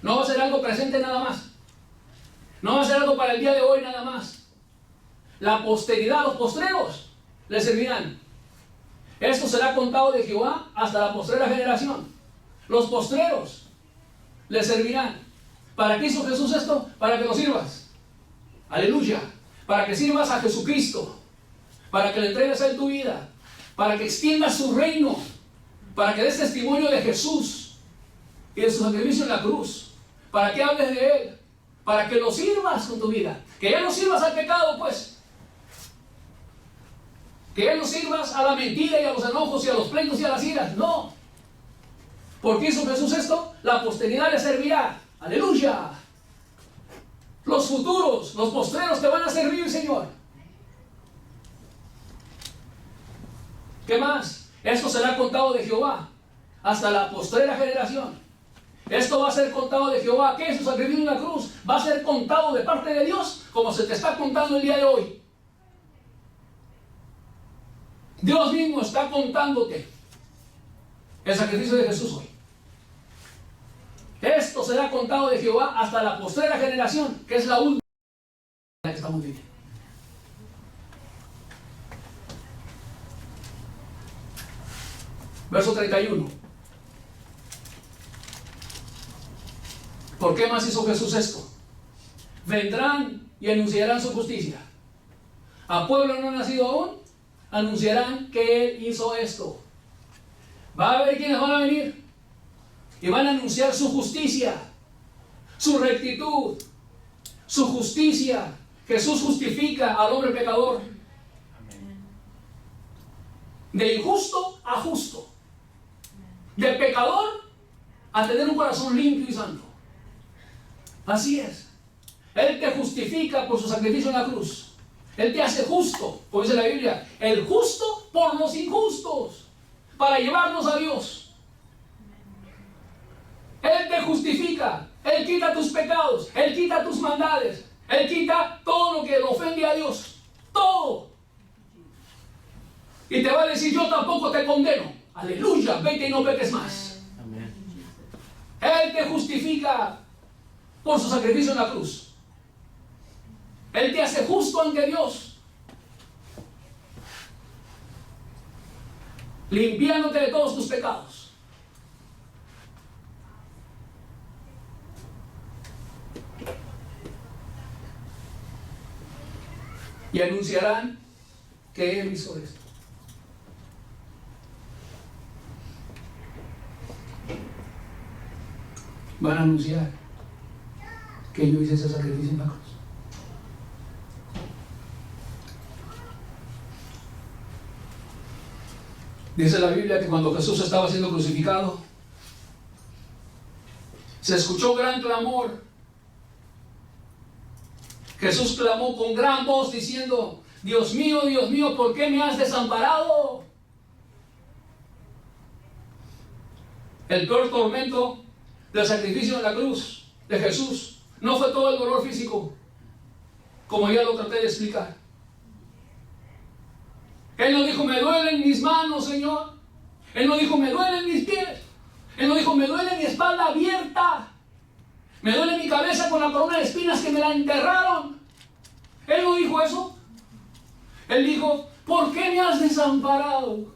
No va a ser algo presente nada más. No va a ser algo para el día de hoy nada más. La posteridad, los postreros, le servirán. Esto será contado de Jehová hasta la postrera generación. Los postreros le servirán. ¿Para qué hizo Jesús esto? Para que lo sirvas. Aleluya. Para que sirvas a Jesucristo. Para que le entregues a él tu vida. Para que extiendas su reino. Para que des testimonio de Jesús y de su sacrificio en la cruz. Para que hables de él. Para que lo sirvas con tu vida. Que ya no sirvas al pecado, pues. Que ya no sirvas a la mentira y a los enojos y a los pleitos y a las iras. No. ¿Por qué hizo Jesús esto? La posteridad le servirá. Aleluya. Los futuros, los postreros te van a servir, Señor. ¿Qué más? Esto será contado de Jehová hasta la postrera generación. Esto va a ser contado de Jehová. ¿Qué es su sacrificio en la cruz? Va a ser contado de parte de Dios como se te está contando el día de hoy. Dios mismo está contándote el sacrificio de Jesús hoy. Esto será contado de Jehová hasta la postrera generación, que es la última en la que estamos viviendo. Verso 31. ¿Por qué más hizo Jesús esto? Vendrán y anunciarán su justicia. A pueblo no nacido aún, anunciarán que Él hizo esto. Va a haber quienes van a venir y van a anunciar su justicia, su rectitud, su justicia. Jesús justifica al hombre pecador. De injusto a justo. De pecador a tener un corazón limpio y santo. Así es. Él te justifica por su sacrificio en la cruz. Él te hace justo, como dice la Biblia, el justo por los injustos, para llevarnos a Dios. Él te justifica, Él quita tus pecados, Él quita tus maldades, Él quita todo lo que le ofende a Dios, todo. Y te va a decir, yo tampoco te condeno. Aleluya, vete y no peques más. Amén. Él te justifica por su sacrificio en la cruz. Él te hace justo ante Dios, limpiándote de todos tus pecados. Y anunciarán que Él hizo esto. Van a anunciar que yo hice ese sacrificio en la cruz. Dice la Biblia que cuando Jesús estaba siendo crucificado, se escuchó gran clamor. Jesús clamó con gran voz diciendo, Dios mío, ¿por qué me has desamparado? El peor tormento del sacrificio en la cruz de Jesús no fue todo el dolor físico, como ya lo traté de explicar. Él no dijo, me duelen mis manos, Señor. Él no dijo, me duelen mis pies. Él no dijo, me duele mi espalda abierta. Me duele mi cabeza con la corona de espinas que me la enterraron. Él no dijo eso. Él dijo, ¿por qué me has desamparado?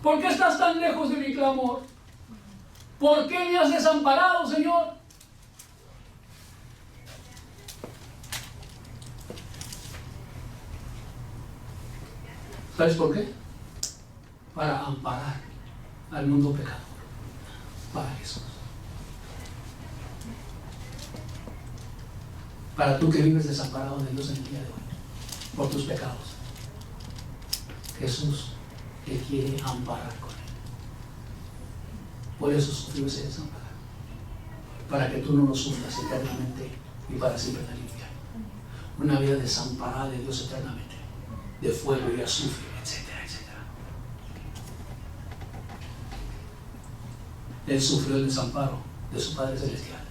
¿Por qué estás tan lejos de mi clamor? ¿Por qué me has desamparado, Señor? ¿Sabes por qué? Para amparar al mundo pecador. Para Jesús. Para tú que vives desamparado de Dios en el día de hoy, por tus pecados. Jesús te quiere amparar con Él. Por eso sufrió ese desamparo. Para que tú no lo sufras eternamente y para siempre en el infierno. Una vida desamparada de Dios eternamente. De fuego y azufre, etcétera, etcétera. Él sufrió el desamparo de su Padre Celestial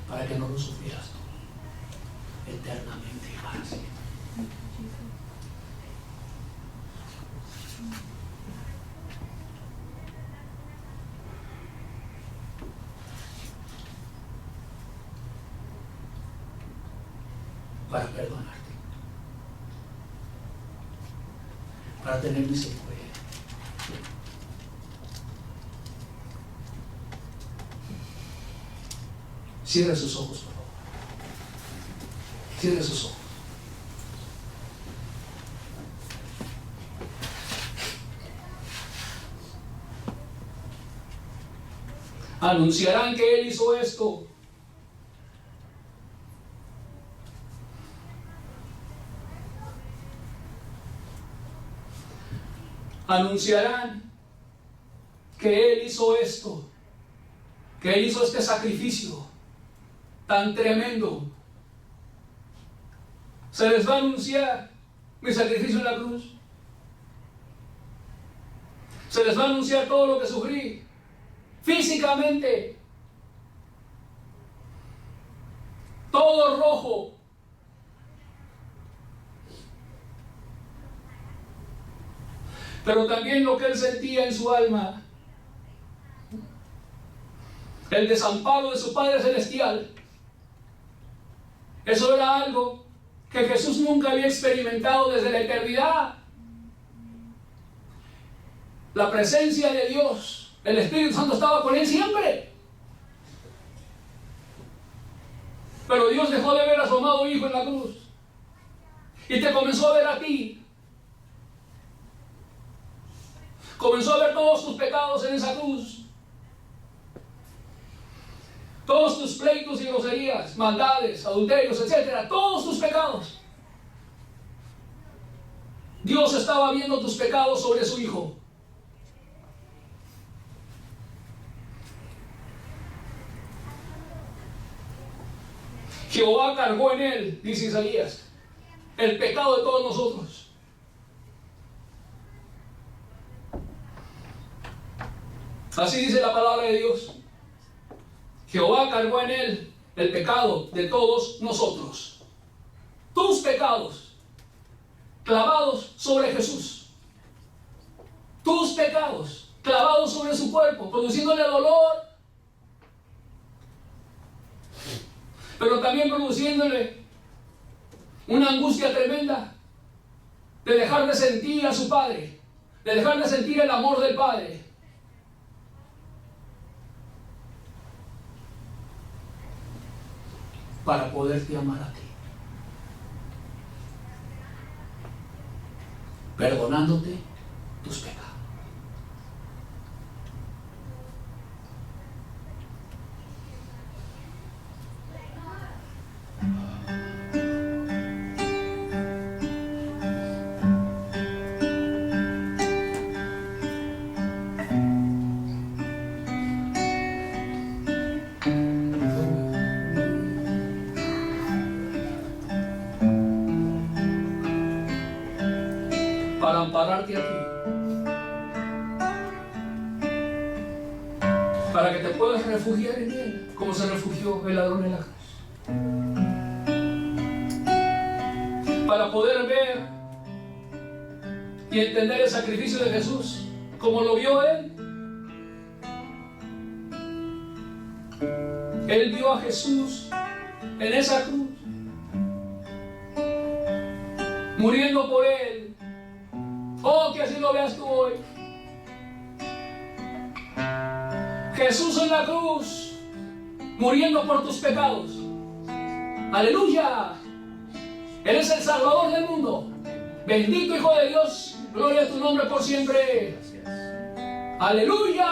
para que no lo sufrieras tú eternamente y para siempre. Para perdonarte, para tener misericordia. Cierra sus ojos, por favor. Cierra sus ojos. Anunciarán que Él hizo esto. Anunciarán que Él hizo esto, que Él hizo este sacrificio tan tremendo. Se les va a anunciar mi sacrificio en la cruz. Se les va a anunciar todo lo que sufrí físicamente, todo rojo. pero también lo que él sentía en su alma, el desamparo de su Padre Celestial. Eso era algo que Jesús nunca había experimentado desde la eternidad. La presencia de Dios, el Espíritu Santo estaba con él siempre. Pero Dios dejó de ver a su amado Hijo en la cruz y te comenzó a ver a ti. Comenzó a ver todos tus pecados en esa cruz. Todos tus pleitos y groserías, maldades, adulterios, etc. Todos tus pecados. Dios estaba viendo tus pecados sobre su Hijo. Jehová cargó en él, dice Isaías, el pecado de todos nosotros. Así dice la palabra de Dios. Jehová cargó en él el pecado de todos nosotros. Tus pecados clavados sobre Jesús. Tus pecados clavados sobre su cuerpo, produciéndole dolor, pero también produciéndole una angustia tremenda de dejar de sentir a su Padre, de dejar de sentir el amor del Padre. Para poderte amar a ti, perdonándote tus pecados. Para ampararte a ti, para que te puedas refugiar en él, como se refugió el ladrón en la cruz, para poder ver y entender el sacrificio de Jesús como lo vio él. Él vio a Jesús en esa cruz, muriendo por él. Oh, que así lo veas tú hoy. Jesús en la cruz, muriendo por tus pecados. Aleluya. Él es el Salvador del mundo. Bendito Hijo de Dios. Gloria a tu nombre por siempre. Aleluya.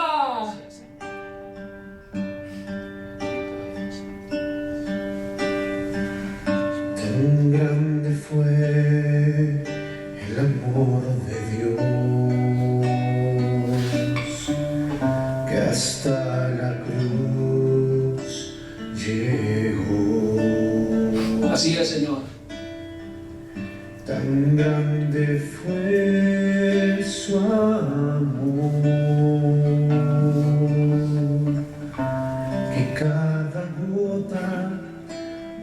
Tan grande fue el amor de Dios, que hasta la cruz llegó. Así es, Señor. Tan grande fue su amor, que cada gota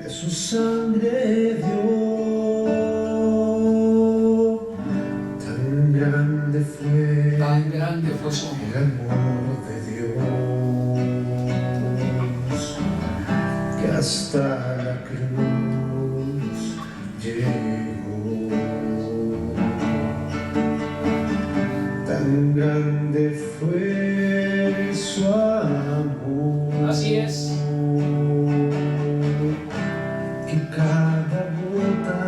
de su sangre dio. Tan grande fue su amor. el amor de Dios, que hasta la cruz llegó. Tan grande fue su amor. Así es. Que cada gota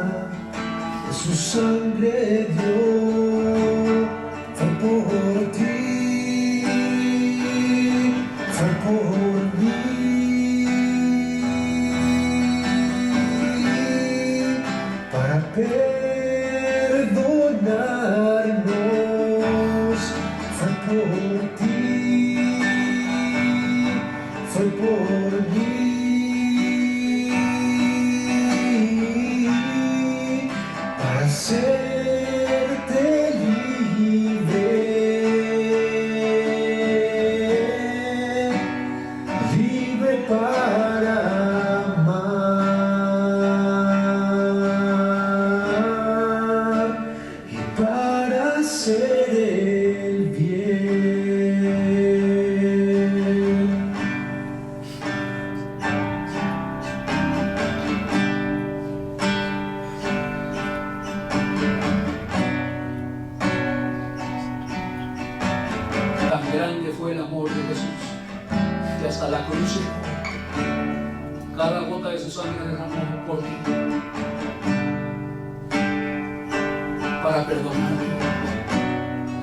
de su sangre dio. Fue por ti, fue por mí, para perdonarnos. Fue por ti, fue por mí, para hacerte libre, libre para amar y para ser grande fue el amor de Jesús, que hasta la cruz llegó. Cada gota de su sangre derramó por ti, para perdonarte,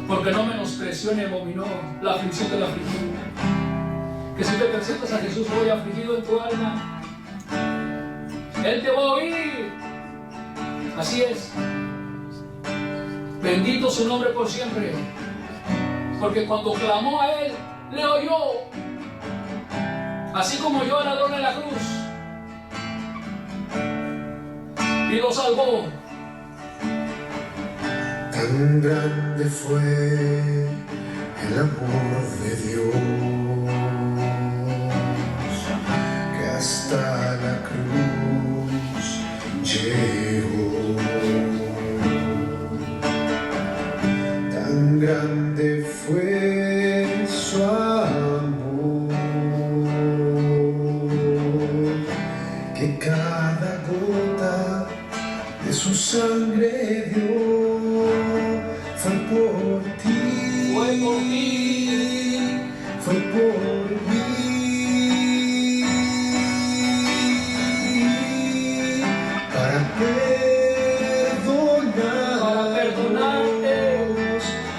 porque no menospreció ni abominó la aflicción del afligido. Que si te presentas a Jesús hoy afligido en tu alma, Él te va a oír. Así es. Bendito su nombre por siempre, porque cuando clamó a Él, le oyó, así como oyó al ladrón en la cruz y lo salvó. Tan grande fue el amor de Dios que hasta la cruz llegó. Tan grande fue su amor que cada gota de su sangre dio. Fue por ti, Fue por ti, fue por mí, para perdonarte.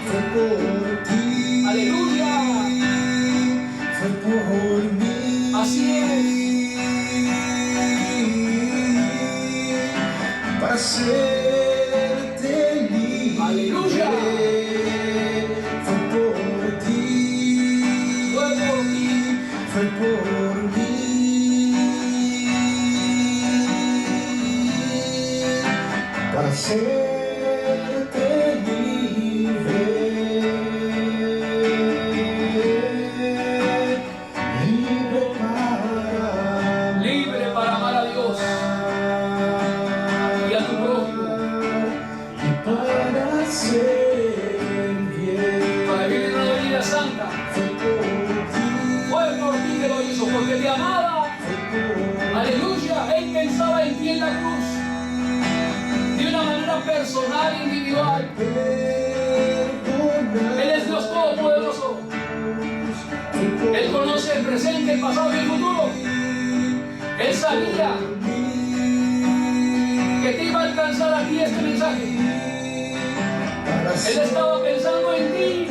fue por ti, Aleluya. fue por mí, Así para hacerte libre. Aleluya. Fue por ti, Fue por ti. fue por mí, para hacerte libre, Libre para amar a Dios y a tu prójimo, y para hacer bien. para vivir una vida santa. Fue Fue por ti que lo hizo, porque te amaba. Aleluya. Él pensaba en ti en la cruz de una manera personal e individual. Él es Dios Todopoderoso. Él conoce el presente, el pasado y el futuro. Él sabía que te iba a alcanzar a ti este mensaje. Él estaba pensando en ti.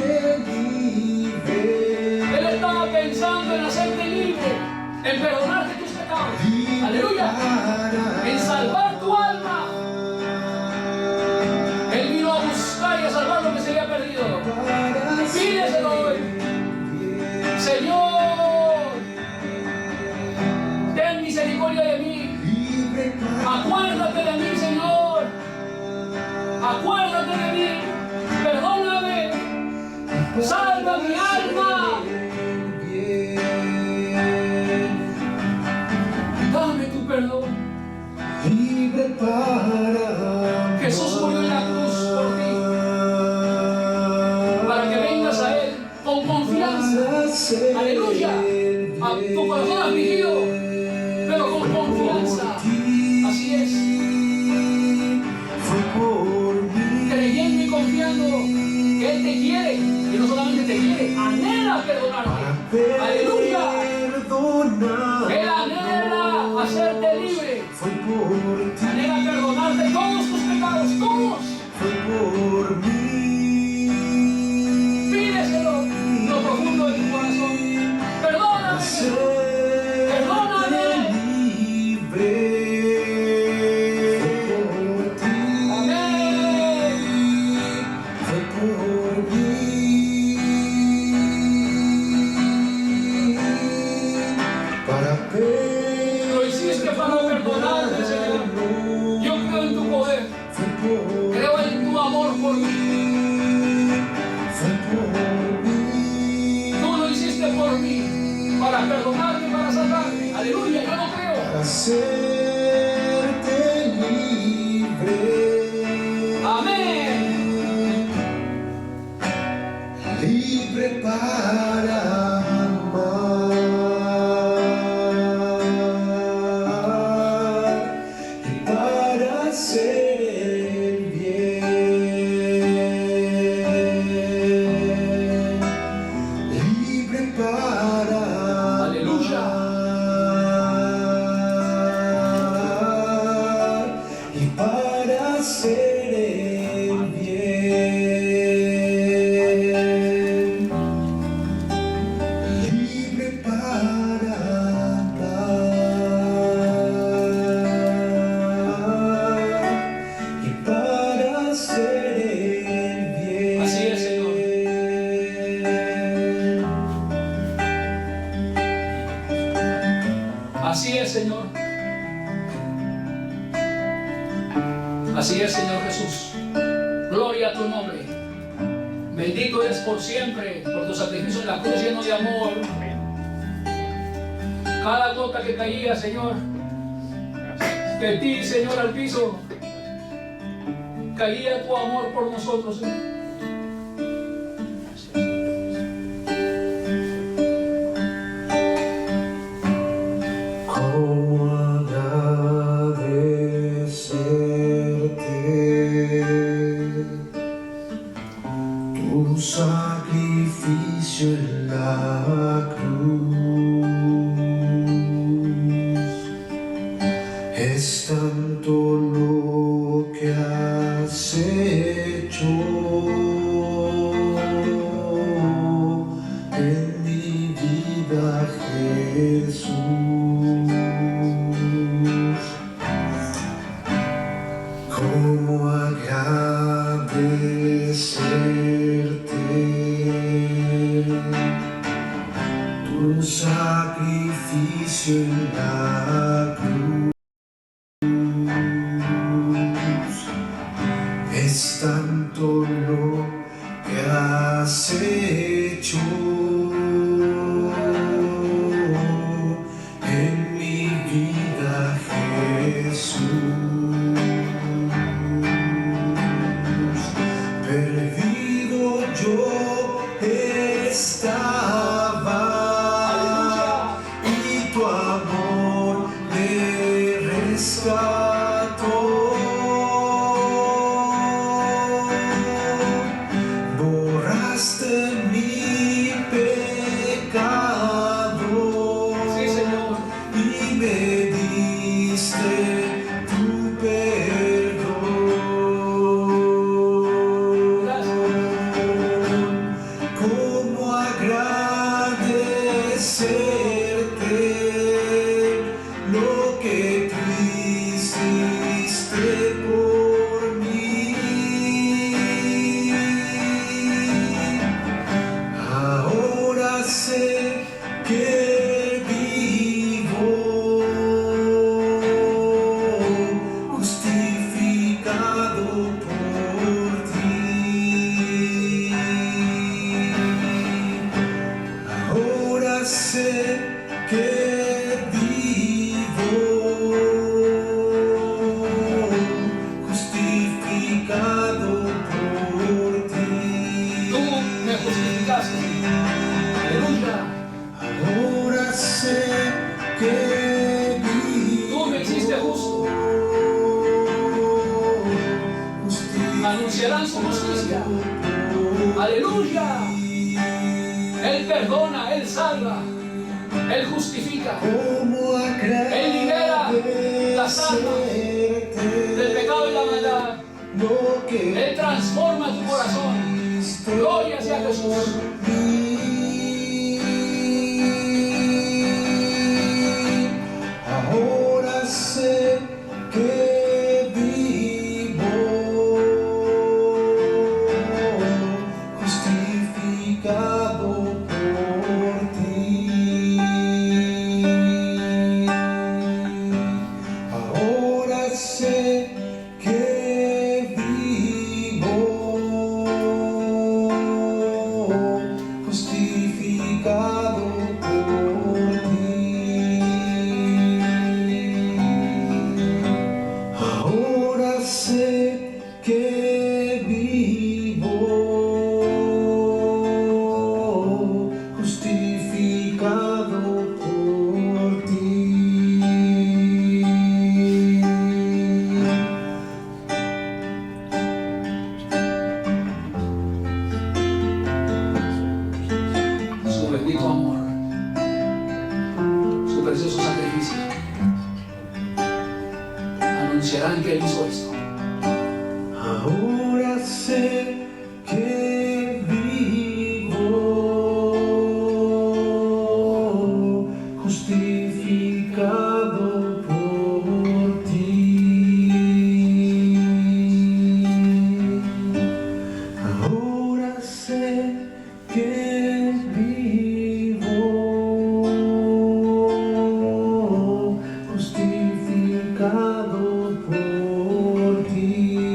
Él estaba pensando en hacerte libre, en perdonarte tus pecados. Aleluya. En salvar tu alma. Él vino a buscar y a salvar lo que se había perdido. Pídeselo hoy. Señor, ten misericordia de mí. Acuérdate de mí, Señor. Acuérdate de mí. Perdóname. Salva mi alma. Dame tu perdón. Libre para Jesús murió en la cruz por ti, para que vengas a Él con confianza. Aleluya. A tu corazón afligido, pero con confianza. Así es. Fue por mí, Creyendo y confiando que Él te quiere, y no solamente te quiere, anhela perdonarte. Aleluya. Él anhela hacerte libre. Fue por ti, Anhela perdonarte todos tus pecados, todos. fue por mí. Pídeselo lo profundo de tu corazón. Perdóname. Perdóname. Libre. Fue por ti, Amén. fue por mí. Para Lo hiciste para perdonarme, Señor. Yo creo en tu poder. Creo en tu amor por mí. Tú lo hiciste por mí, para perdonarme y para salvarme. Aleluya, yo no creo. Para hacerte libre. Amén. Libre para amar y para hacer el bien. Así es, Señor Jesús. Gloria a tu nombre. Bendito eres por siempre, por tu sacrificio en la cruz lleno de amor. Cada gota que caía, Señor, de ti, Señor, al piso, caía tu amor por nosotros, Señor. Tu sacrificio en la cruz es tanto lo que has hecho en mi vida, Jesús. ¿Cómo agradecerte tu sacrificio en la cruz? Es tanto lo que has hecho en mi vida, Jesús. Perdido yo estaba y tu amor me rescató. Borraste mi pecado, Sí, Señor. y me diste tu perdón. ¿Cómo agradecerte lo que tú hiciste por mí? Ahora sé que vivo justificado por ti. Ahora sé que vivo justificado por ti. Tú me justificaste. Aleluya. Ahora sé que vivo Tú me hiciste justo. Anunciarán su justicia. Aleluya. Él perdona, Él salva, Él justifica, Él libera las almas del pecado y la maldad. Él transforma tu corazón. Gloria sea a Jesús. Ahora sé que vivo justificado por ti. Ahora sé que vivo justificado por ti. Ahora sé que vivo justificado por ti. Su bendito amor, su precioso sacrificio. Anunciarán que Él hizo esto. Ahora sé que vivo justificado por ti. Ahora sé que vivo justificado por ti.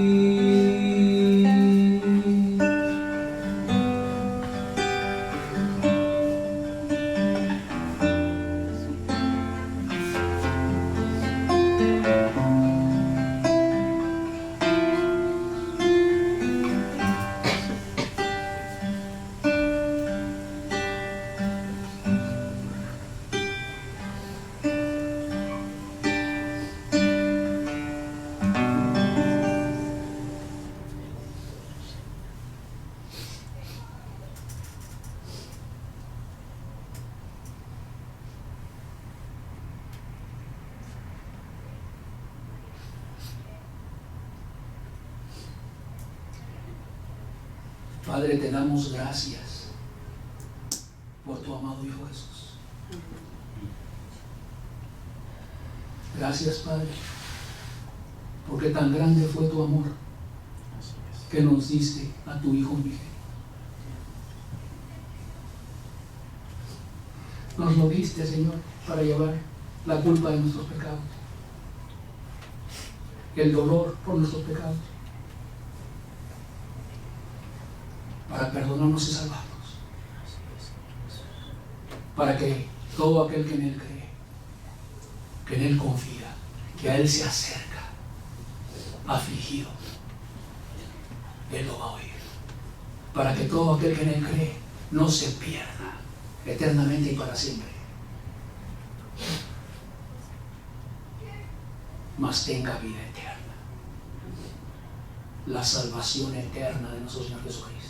Padre, te damos gracias por tu amado Hijo Jesús. Gracias, Padre, porque tan grande fue tu amor que nos diste a tu Hijo unigénito. Nos lo diste, Señor, para llevar la culpa de nuestros pecados, el dolor por nuestros pecados, para perdonarnos y salvarnos, para que todo aquel que en Él cree, que en Él confía, que a Él se acerca, afligido, Él lo va a oír, para que todo aquel que en Él cree no se pierda eternamente y para siempre, mas tenga vida eterna, la salvación eterna de nuestro Señor Jesucristo.